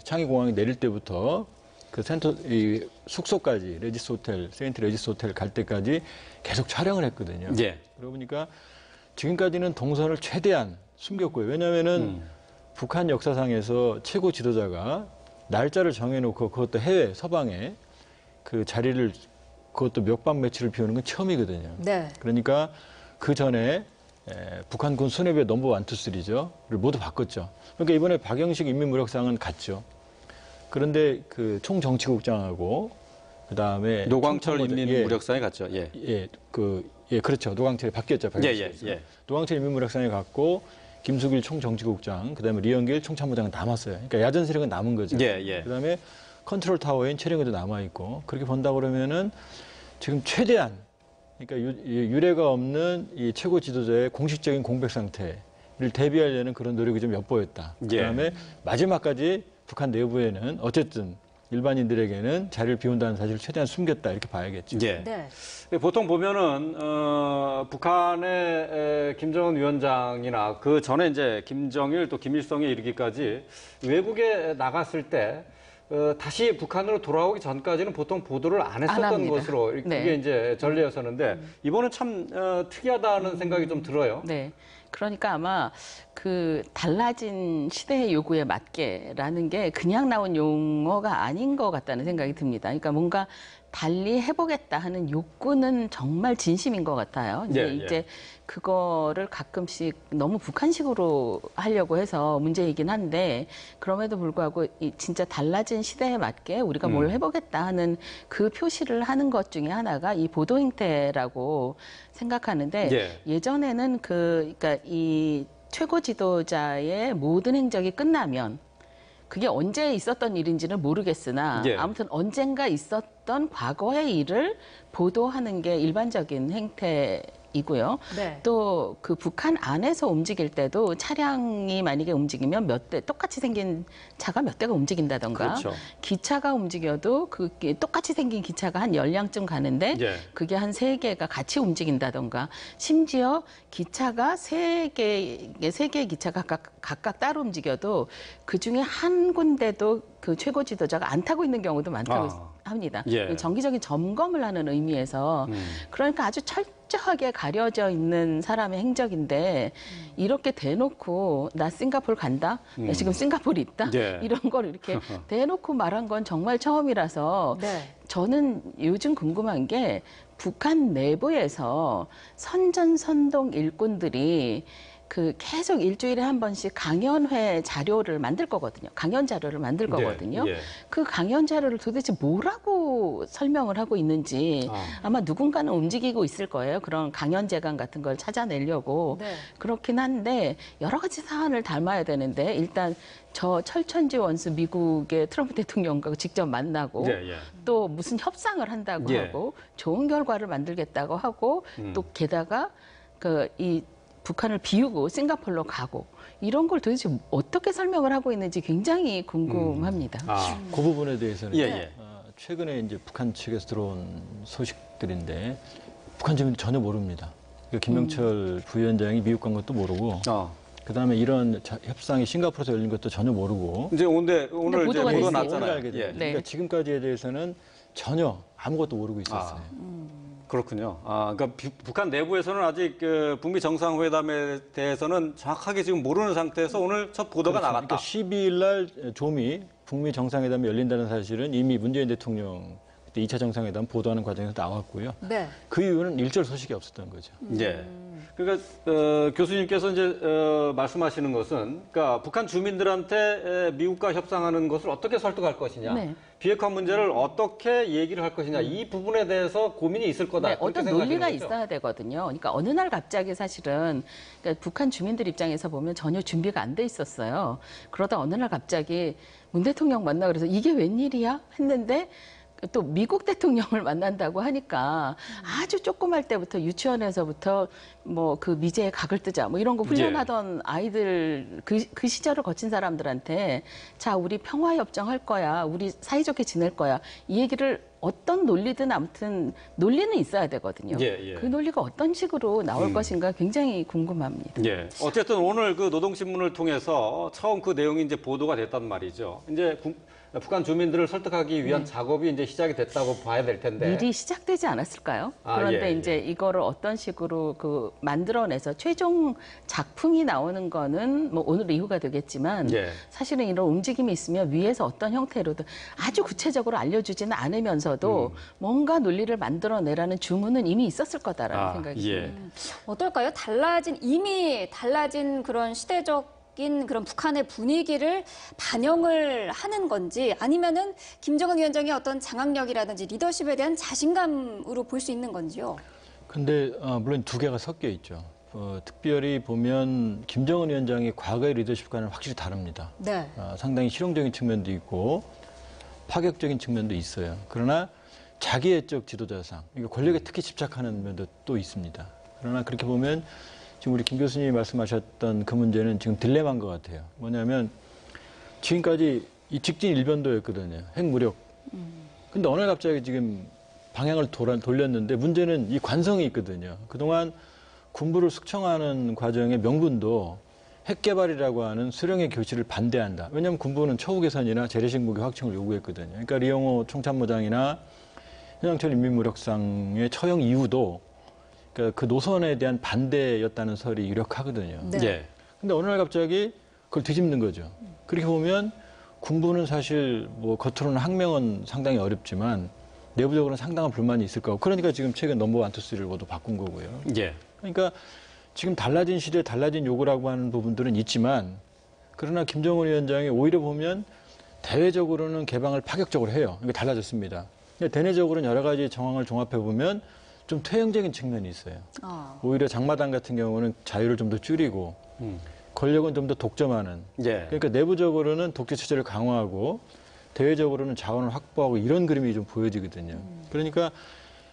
창의공항에 내릴 때부터 그 이 숙소까지 레지스 호텔, 세인트 레지스 호텔 갈 때까지 계속 촬영을 했거든요. 예. 그러고 보니까 지금까지는 동선을 최대한 숨겼고요. 왜냐하면은 북한 역사상에서 최고 지도자가 날짜를 정해놓고 그것도 해외 서방에 그 자리를 그것도 몇 박 며칠을 비우는 건 처음이거든요. 네. 그러니까 그 전에 북한군 수뇌부의 넘버 1, 2, 3죠. 를 모두 바꿨죠. 그러니까 이번에 박영식 인민무력상은 갔죠. 그런데 그 총정치국장하고 그 다음에 노광철 인민무력상에 갔죠. 예. 그렇죠. 노광철이 바뀌었죠. 예. 노광철 인민무력상에 갔고 김수길 총정치국장, 그 다음에 리영길 총참모장은 남았어요. 그러니까 야전 세력은 남은 거죠. 예. 그 다음에 컨트롤 타워인 최령에도 남아 있고 그렇게 본다 그러면은 지금 최대한 그러니까 유례가 없는 이 최고 지도자의 공식적인 공백 상태를 대비하려는 그런 노력이 좀 엿보였다. 그다음에 마지막까지 북한 내부에는 어쨌든 일반인들에게는 자리를 비운다는 사실을 최대한 숨겼다 이렇게 봐야겠죠. 예. 네. 보통 보면은 북한의 김정은 위원장이나 그 전에 이제 김정일 또 김일성에 이르기까지 외국에 나갔을 때 다시 북한으로 돌아오기 전까지는 보통 보도를 안 했었던 것으로 그게 이제 전례였었는데 이번은 참 특이하다는 생각이 좀 들어요. 네. 그러니까 아마 그 달라진 시대의 요구에 맞게라는 게 그냥 나온 용어가 아닌 것 같다는 생각이 듭니다. 그러니까 뭔가 달리 해보겠다 하는 욕구는 정말 진심인 것 같아요. 이제 그거를 가끔씩 너무 북한식으로 하려고 해서 문제이긴 한데 그럼에도 불구하고 진짜 달라진 시대에 맞게 우리가 뭘 해보겠다 하는 그 표시를 하는 것 중에 하나가 이 보도 행태라고 생각하는데 예전에는 그러니까 이 최고 지도자의 모든 행적이 끝나면 그게 언제 있었던 일인지는 모르겠으나 아무튼 언젠가 있었던 과거의 일을 보도하는 게 일반적인 행태이고요. 또 그 북한 안에서 움직일 때도 차량이 만약에 움직이면 몇 대 똑같이 생긴 차가 몇 대가 움직인다던가 기차가 움직여도 그 똑같이 생긴 기차가 한 10량쯤 가는데 그게 한 3개가 같이 움직인다던가 심지어 기차가 3개의 기차가 각각 따로 움직여도 그중에 한 군데도 그 최고 지도자가 안 타고 있는 경우도 많다고 합니다. 정기적인 점검을 하는 의미에서 그러니까 아주 철저하게 가려져 있는 사람의 행적인데 이렇게 대놓고 나 싱가포르 간다, 나 지금 싱가포르 있다 이런 걸 이렇게 대놓고 말한 건 정말 처음이라서 저는 요즘 궁금한 게 북한 내부에서 선전선동 일꾼들이 그 계속 일주일에 한 번씩 강연회 자료를 만들 거거든요. 강연 자료를 만들 거거든요. 그 강연 자료를 도대체 뭐라고 설명을 하고 있는지 아마 누군가는 움직이고 있을 거예요. 그런 강연 재간 같은 걸 찾아내려고. 그렇긴 한데 여러 가지 사안을 담아야 되는데 일단 저 철천지 원수 미국의 트럼프 대통령과 직접 만나고 또 무슨 협상을 한다고 하고 좋은 결과를 만들겠다고 하고 또 게다가 이 북한을 비우고 싱가포르로 가고 이런 걸 도대체 어떻게 설명을 하고 있는지 굉장히 궁금합니다. 그 부분에 대해서는 최근에 이제 북한 측에서 들어온 소식들인데 북한 주민은 전혀 모릅니다. 그러니까 김명철 부위원장이 미국 간 것도 모르고 그다음에 이런 협상이 싱가포르에서 열린 것도 전혀 모르고 이제 오늘 이제 보도 났잖아요. 알게 그러니까 지금까지에 대해서는 전혀 아무것도 모르고 있었어요. 그렇군요. 그러니까 북한 내부에서는 아직 그 북미 정상회담에 대해서는 정확하게 지금 모르는 상태에서 오늘 첫 보도가 나갔다. 그러니까 12일 날 조미 북미 정상회담이 열린다는 사실은 이미 문재인 대통령 그때 2차 정상회담 보도하는 과정에서 나왔고요. 그 이유는 일절 소식이 없었던 거죠. 그러니까 교수님께서 이제 말씀하시는 것은 그러니까 북한 주민들한테 미국과 협상하는 것을 어떻게 설득할 것이냐. 비핵화 문제를 어떻게 얘기를 할 것이냐 이 부분에 대해서 고민이 있을 거다. 어떤 논리가 있어야 되거든요. 그러니까 어느 날 갑자기 사실은 그러니까 북한 주민들 입장에서 보면 전혀 준비가 안 돼 있었어요. 그러다 어느 날 갑자기 문 대통령 만나 그래서 이게 웬일이야 했는데 또 미국 대통령을 만난다고 하니까 아주 조그말 때부터 유치원에서부터 뭐 그 미제의 각을 뜨자 뭐 이런 거 훈련하던 아이들 그 시절을 거친 사람들한테 자 우리 평화협정 할 거야 우리 사이좋게 지낼 거야 이 얘기를 어떤 논리든 아무튼 논리는 있어야 되거든요. 그 논리가 어떤 식으로 나올 것인가 굉장히 궁금합니다. 예. 어쨌든 오늘 그 노동신문을 통해서 처음 그 내용이 이제 보도가 됐단 말이죠. 이제 북한 주민들을 설득하기 위한 작업이 이제 시작이 됐다고 봐야 될 텐데. 미리 시작되지 않았을까요? 그런데 이제 이거를 어떤 식으로 그 만들어내서 최종 작품이 나오는 거는 뭐 오늘 이후가 되겠지만 사실은 이런 움직임이 있으면 위에서 어떤 형태로든 아주 구체적으로 알려주지는 않으면서도 뭔가 논리를 만들어내라는 주문은 이미 있었을 거다라는 생각이 듭니다. 어떨까요? 이미 달라진 그런 시대적 그런 북한의 분위기를 반영을 하는 건지 아니면은 김정은 위원장의 어떤 장악력이라든지 리더십에 대한 자신감으로 볼 수 있는 건지요? 근데 물론 두 개가 섞여 있죠. 특별히 보면 김정은 위원장의 과거의 리더십과는 확실히 다릅니다. 네. 상당히 실용적인 측면도 있고 파격적인 측면도 있어요. 그러나 자기애적 지도자상, 권력에 특히 집착하는 면도 또 있습니다. 그러나 그렇게 보면 지금 우리 김 교수님이 말씀하셨던 그 문제는 지금 딜레마인 것 같아요. 뭐냐면 지금까지 이 직진 일변도였거든요. 핵무력. 근데 어느 날 갑자기 지금 방향을 돌렸는데 문제는 이 관성이 있거든요. 그동안 군부를 숙청하는 과정의 명분도 핵 개발이라고 하는 수령의 교실을 반대한다. 왜냐하면 군부는 처우 개선이나 재래식 무기 확충을 요구했거든요. 그러니까 리영호 총참모장이나 현장철 인민무력상의 처형 이후도 그 노선에 대한 반대였다는 설이 유력하거든요. 네. 근데 어느 날 갑자기 그걸 뒤집는 거죠. 그렇게 보면 군부는 사실 뭐 겉으로는 항명은 상당히 어렵지만 내부적으로는 상당한 불만이 있을 거고 그러니까 지금 최근 넘버 1, 2, 3를 모두 바꾼 거고요. 그러니까 지금 달라진 시대에 달라진 요구라고 하는 부분들은 있지만 그러나 김정은 위원장이 오히려 보면 대외적으로는 개방을 파격적으로 해요. 그러니까 달라졌습니다. 근데 대내적으로는 여러 가지 정황을 종합해 보면 좀 퇴행적인 측면이 있어요. 오히려 장마당 같은 경우는 자유를 좀 더 줄이고 권력은 좀 더 독점하는. 그러니까 내부적으로는 독재 체제를 강화하고 대외적으로는 자원을 확보하고 이런 그림이 좀 보여지거든요. 그러니까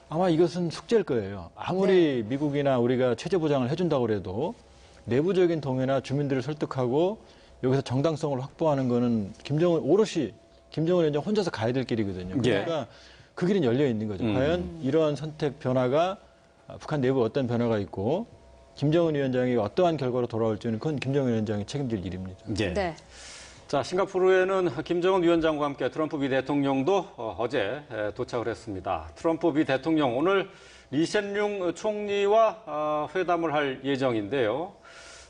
아마 이것은 숙제일 거예요. 아무리 미국이나 우리가 체제 보장을 해준다고 해도 내부적인 동요나 주민들을 설득하고 여기서 정당성을 확보하는 거는 오롯이 김정은 위원장 혼자서 가야 될 길이거든요. 그러니까 그 길은 열려 있는 거죠. 과연 이러한 선택 변화가 북한 내부에 어떤 변화가 있고 김정은 위원장이 어떠한 결과로 돌아올지는 그건 김정은 위원장이 책임질 일입니다. 네. 자, 싱가포르에는 김정은 위원장과 함께 트럼프 미 대통령도 어제 도착을 했습니다. 트럼프 미 대통령 오늘 리센룽 총리와 회담을 할 예정인데요.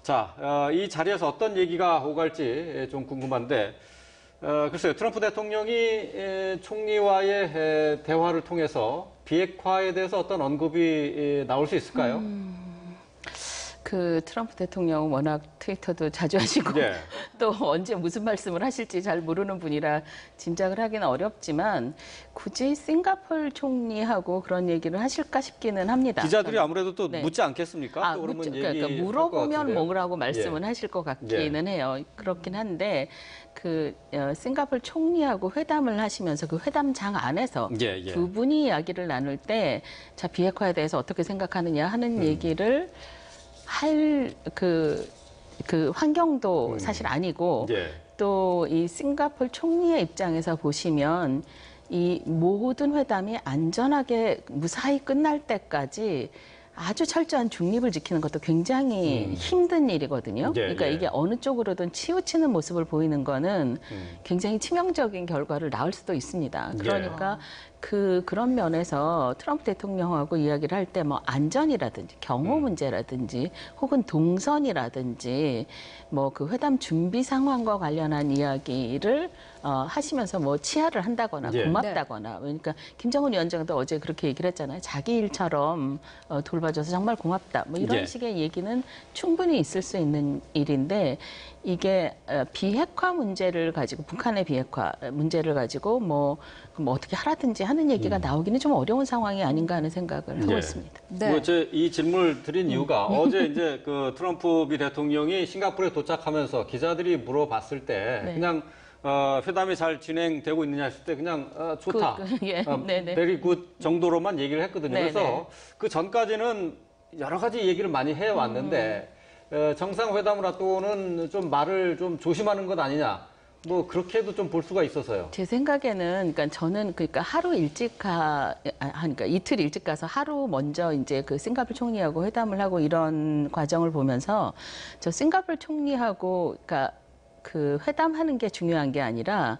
자, 이 자리에서 어떤 얘기가 오갈지 좀 궁금한데 글쎄요, 트럼프 대통령이 총리와의 대화를 통해서 비핵화에 대해서 어떤 언급이 나올 수 있을까요? 그 트럼프 대통령은 워낙 트위터도 자주 하시고 또 언제 무슨 말씀을 하실지 잘 모르는 분이라 짐작을 하기는 어렵지만 굳이 싱가포르 총리하고 그런 얘기를 하실까 싶기는 합니다. 기자들이 아무래도 또 묻지 않겠습니까? 그러니까 물어보면 뭐라고 말씀은 하실 것 같기는 해요. 그렇긴 한데 그 싱가포르 총리하고 회담을 하시면서 그 회담장 안에서 두 분이 이야기를 나눌 때 자 비핵화에 대해서 어떻게 생각하느냐 하는 얘기를 할 그 환경도 사실 아니고 또 이 싱가포르 총리의 입장에서 보시면 이 모든 회담이 안전하게 무사히 끝날 때까지 아주 철저한 중립을 지키는 것도 굉장히 힘든 일이거든요. 그러니까 이게 어느 쪽으로든 치우치는 모습을 보이는 거는 굉장히 치명적인 결과를 낳을 수도 있습니다. 그러니까 그런 면에서 트럼프 대통령하고 이야기를 할 때 뭐 안전이라든지 경호 문제라든지 혹은 동선이라든지 뭐 그 회담 준비 상황과 관련한 이야기를 하시면서 뭐 치하를 한다거나 고맙다거나 그러니까 김정은 위원장도 어제 그렇게 얘기를 했잖아요. 자기 일처럼 돌봐줘서 정말 고맙다. 뭐 이런 식의 얘기는 충분히 있을 수 있는 일인데 이게 비핵화 문제를 가지고 북한의 비핵화 문제를 가지고 뭐 어떻게 하라든지 하는 얘기가 나오기는 좀 어려운 상황이 아닌가 하는 생각을 하고 있습니다. 이 질문을 드린 이유가 어제 이제 그 트럼프 미 대통령이 싱가포르에 도착하면서 기자들이 물어봤을 때 그냥 회담이 잘 진행되고 있느냐 했을 때 그냥 좋다, 예. very good 정도로만 얘기를 했거든요. 네네. 그래서 그 전까지는 여러 가지 얘기를 많이 해왔는데 정상회담을 앞두고는 좀 말을 좀 조심하는 것 아니냐. 뭐 그렇게도 좀 볼 수가 있어서요. 제 생각에는 그러니까 저는 그러니까 하루 일찍 그러니까 이틀 일찍 가서 하루 먼저 이제 그 싱가포르 총리하고 회담을 하고 이런 과정을 보면서 저 싱가포르 총리하고 그러니까 그 회담하는 게 중요한 게 아니라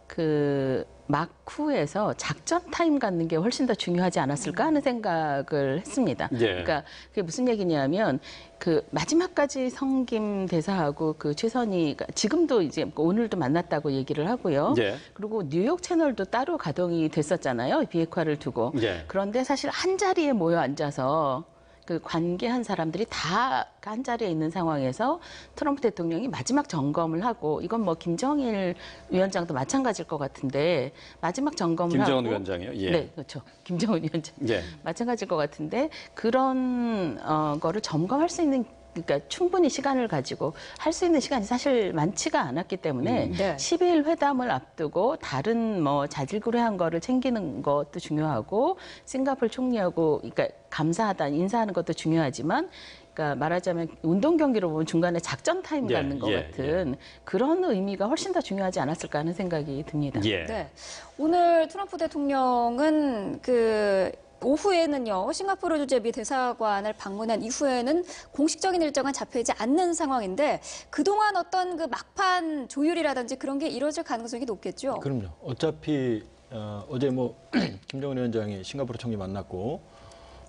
그 마쿠에서 작전 타임 갖는 게 훨씬 더 중요하지 않았을까 하는 생각을 했습니다. 예. 그러니까 그게 무슨 얘기냐면 그 마지막까지 성김 대사하고 그 최선희가 지금도 이제 오늘도 만났다고 얘기를 하고요. 예. 그리고 뉴욕 채널도 따로 가동이 됐었잖아요. 비핵화를 두고. 예. 그런데 사실 한 자리에 모여 앉아서 그 관계한 사람들이 다 한 자리에 있는 상황에서 트럼프 대통령이 마지막 점검을 하고 이건 뭐 김정일 위원장도 마찬가지일 것 같은데 마지막 점검을 김정은 하고 위원장이요? 예. 네, 그렇죠. 김정은 위원장 예. 마찬가지일 것 같은데 그런 거를 점검할 수 있는 그러니까 충분히 시간을 가지고 할 수 있는 시간이 사실 많지가 않았기 때문에 네. 12일 회담을 앞두고 다른 뭐 자질구레한 거를 챙기는 것도 중요하고 싱가포르 총리하고 그러니까 감사하다 인사하는 것도 중요하지만 그러니까 말하자면 운동 경기로 보면 중간에 작전 타임 예, 갖는 것 예, 같은 그런 의미가 훨씬 더 중요하지 않았을까 하는 생각이 듭니다. 예. 네. 오늘 트럼프 대통령은 그 오후에는요, 싱가포르 주재 미 대사관을 방문한 이후에는 공식적인 일정은 잡혀있지 않는 상황인데 그동안 어떤 그 막판 조율이라든지 그런 게 이루어질 가능성이 높겠죠? 그럼요. 어차피 어제 뭐 김정은 위원장이 싱가포르 총리 만났고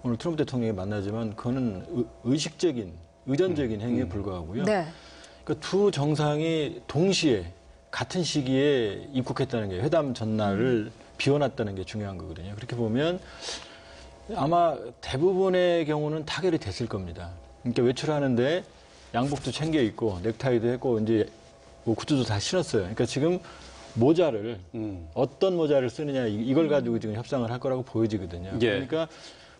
오늘 트럼프 대통령이 만나지만 그거는 의전적인 행위에 불과하고요. 네. 그러니까 두 정상이 동시에 같은 시기에 입국했다는 게 회담 전날을 비워놨다는 게 중요한 거거든요. 그렇게 보면 아마 대부분의 경우는 타결이 됐을 겁니다. 그러니까 외출하는데 양복도 챙겨 입고 넥타이도 했고 이제 뭐 굿즈도 다 신었어요. 그러니까 지금 모자를 어떤 모자를 쓰느냐 이걸 가지고 지금 협상을 할 거라고 보여지거든요. 예. 그러니까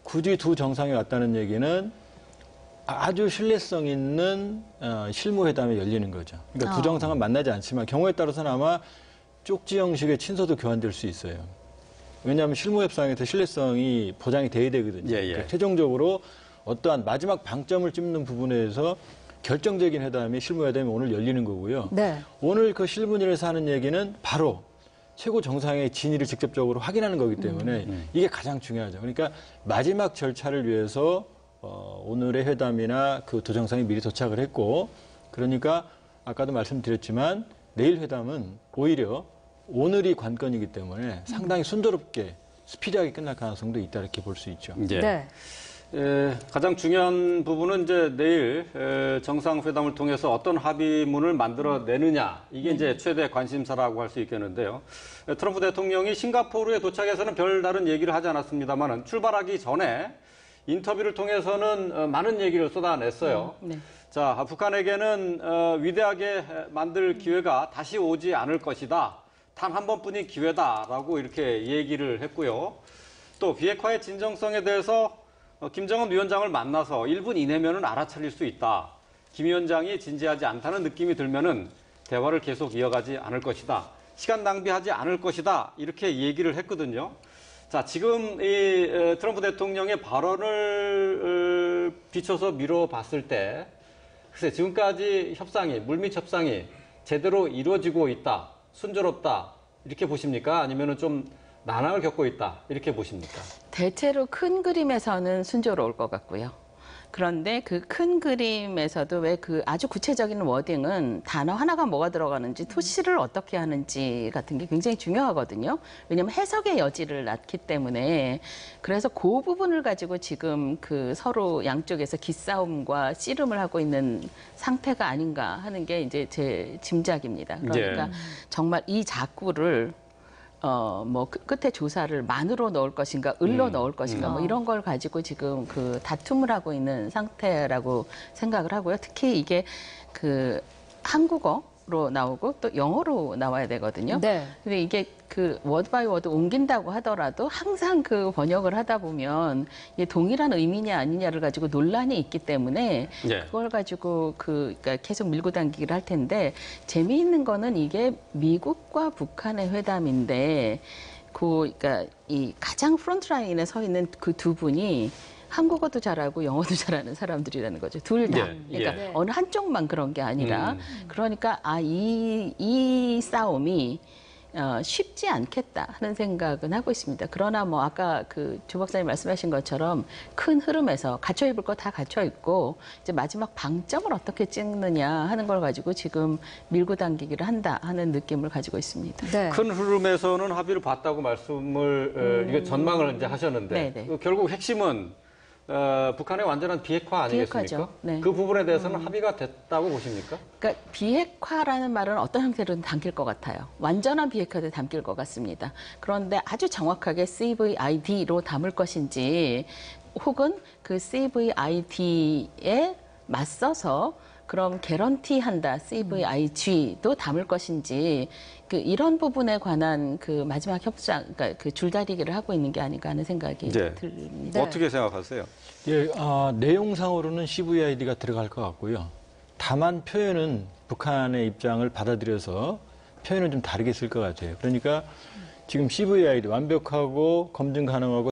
굳이 두 정상이 왔다는 얘기는 아주 신뢰성 있는 실무회담이 열리는 거죠. 그러니까 두 정상은 만나지 않지만 경우에 따라서는 아마 쪽지 형식의 친서도 교환될 수 있어요. 왜냐하면 실무협상에서 신뢰성이 보장이 돼야 되거든요. 예, 예. 그러니까 최종적으로 어떠한 마지막 방점을 찍는 부분에서 결정적인 회담이 실무회담이 오늘 열리는 거고요. 네. 오늘 그 실문일에서 하는 얘기는 바로 최고 정상의 진위를 직접적으로 확인하는 거기 때문에 이게 가장 중요하죠. 그러니까 마지막 절차를 위해서 오늘의 회담이나 그 두 정상이 미리 도착을 했고 그러니까 아까도 말씀드렸지만 내일 회담은 오히려 오늘이 관건이기 때문에 상당히 순조롭게 스피디하게 끝날 가능성도 있다 이렇게 볼 수 있죠. 예. 네. 가장 중요한 부분은 이제 내일 정상회담을 통해서 어떤 합의문을 만들어내느냐 이게 이제 최대 관심사라고 할 수 있겠는데요. 트럼프 대통령이 싱가포르에 도착해서는 별다른 얘기를 하지 않았습니다만 출발하기 전에 인터뷰를 통해서는 많은 얘기를 쏟아냈어요. 네. 자, 북한에게는 위대하게 만들 기회가 다시 오지 않을 것이다. 단 한 번뿐인 기회다라고 이렇게 얘기를 했고요. 또 비핵화의 진정성에 대해서 김정은 위원장을 만나서 1분 이내면은 알아차릴 수 있다. 김 위원장이 진지하지 않다는 느낌이 들면은 대화를 계속 이어가지 않을 것이다. 시간 낭비하지 않을 것이다. 이렇게 얘기를 했거든요. 자, 지금 이 트럼프 대통령의 발언을 비춰서 미뤄봤을 때 글쎄 지금까지 협상이 물밑 협상이 제대로 이루어지고 있다. 순조롭다. 이렇게 보십니까? 아니면은 좀 난항을 겪고 있다. 이렇게 보십니까? 대체로 큰 그림에서는 순조로울 것 같고요. 그런데 그 큰 그림에서도 왜 그 아주 구체적인 워딩은 단어 하나가 뭐가 들어가는지 토시를 어떻게 하는지 같은 게 굉장히 중요하거든요. 왜냐하면 해석의 여지를 낳기 때문에 그래서 그 부분을 가지고 지금 그 서로 양쪽에서 기싸움과 씨름을 하고 있는 상태가 아닌가 하는 게 이제 제 짐작입니다. 그러니까 정말 이 작구를 뭐 끝에 조사를 만으로 넣을 것인가, 을로 넣을 것인가, 뭐 이런 걸 가지고 지금 그 다툼을 하고 있는 상태라고 생각을 하고요. 특히 이게 그 한국어 한국어로 나오고 또 영어로 나와야 되거든요. 네. 근데 이게 그 워드 바이 워드 옮긴다고 하더라도 항상 그 번역을 하다 보면 이게 동일한 의미냐 아니냐를 가지고 논란이 있기 때문에 예. 그걸 가지고 그러니까 계속 밀고 당기기를 할 텐데 재미있는 거는 이게 미국과 북한의 회담인데 그러니까 이 가장 프론트 라인에 서 있는 그 두 분이 한국어도 잘하고 영어도 잘하는 사람들이라는 거죠. 둘 다. 예, 그러니까 예. 어느 한쪽만 그런 게 아니라 그러니까 이 싸움이 쉽지 않겠다 하는 생각은 하고 있습니다. 그러나 뭐 아까 그 조 박사님 말씀하신 것처럼 큰 흐름에서 갖춰 입을 거 다 갖춰 입고 이제 마지막 방점을 어떻게 찍느냐 하는 걸 가지고 지금 밀고 당기기를 한다 하는 느낌을 가지고 있습니다. 네. 큰 흐름에서는 합의를 봤다고 말씀을 이게 전망을 이제 하셨는데 네네. 결국 핵심은 북한의 완전한 비핵화 아니겠습니까? 비핵화죠. 네. 그 부분에 대해서는 합의가 됐다고 보십니까? 그러니까 비핵화라는 말은 어떤 형태로든 담길 것 같아요. 완전한 비핵화도 담길 것 같습니다. 그런데 아주 정확하게 CVID로 담을 것인지 혹은 그 CVID에 맞서서 그럼 개런티한다 CVIG도 담을 것인지 그 이런 부분에 관한 그 마지막 협상, 그러니까 그 줄다리기를 하고 있는 게 아닌가 하는 생각이 듭니다. 어떻게 생각하세요? 예, 내용상으로는 CVID가 들어갈 것 같고요. 다만 표현은 북한의 입장을 받아들여서 표현은 좀 다르게 쓸 것 같아요. 그러니까 지금 CVID 완벽하고 검증 가능하고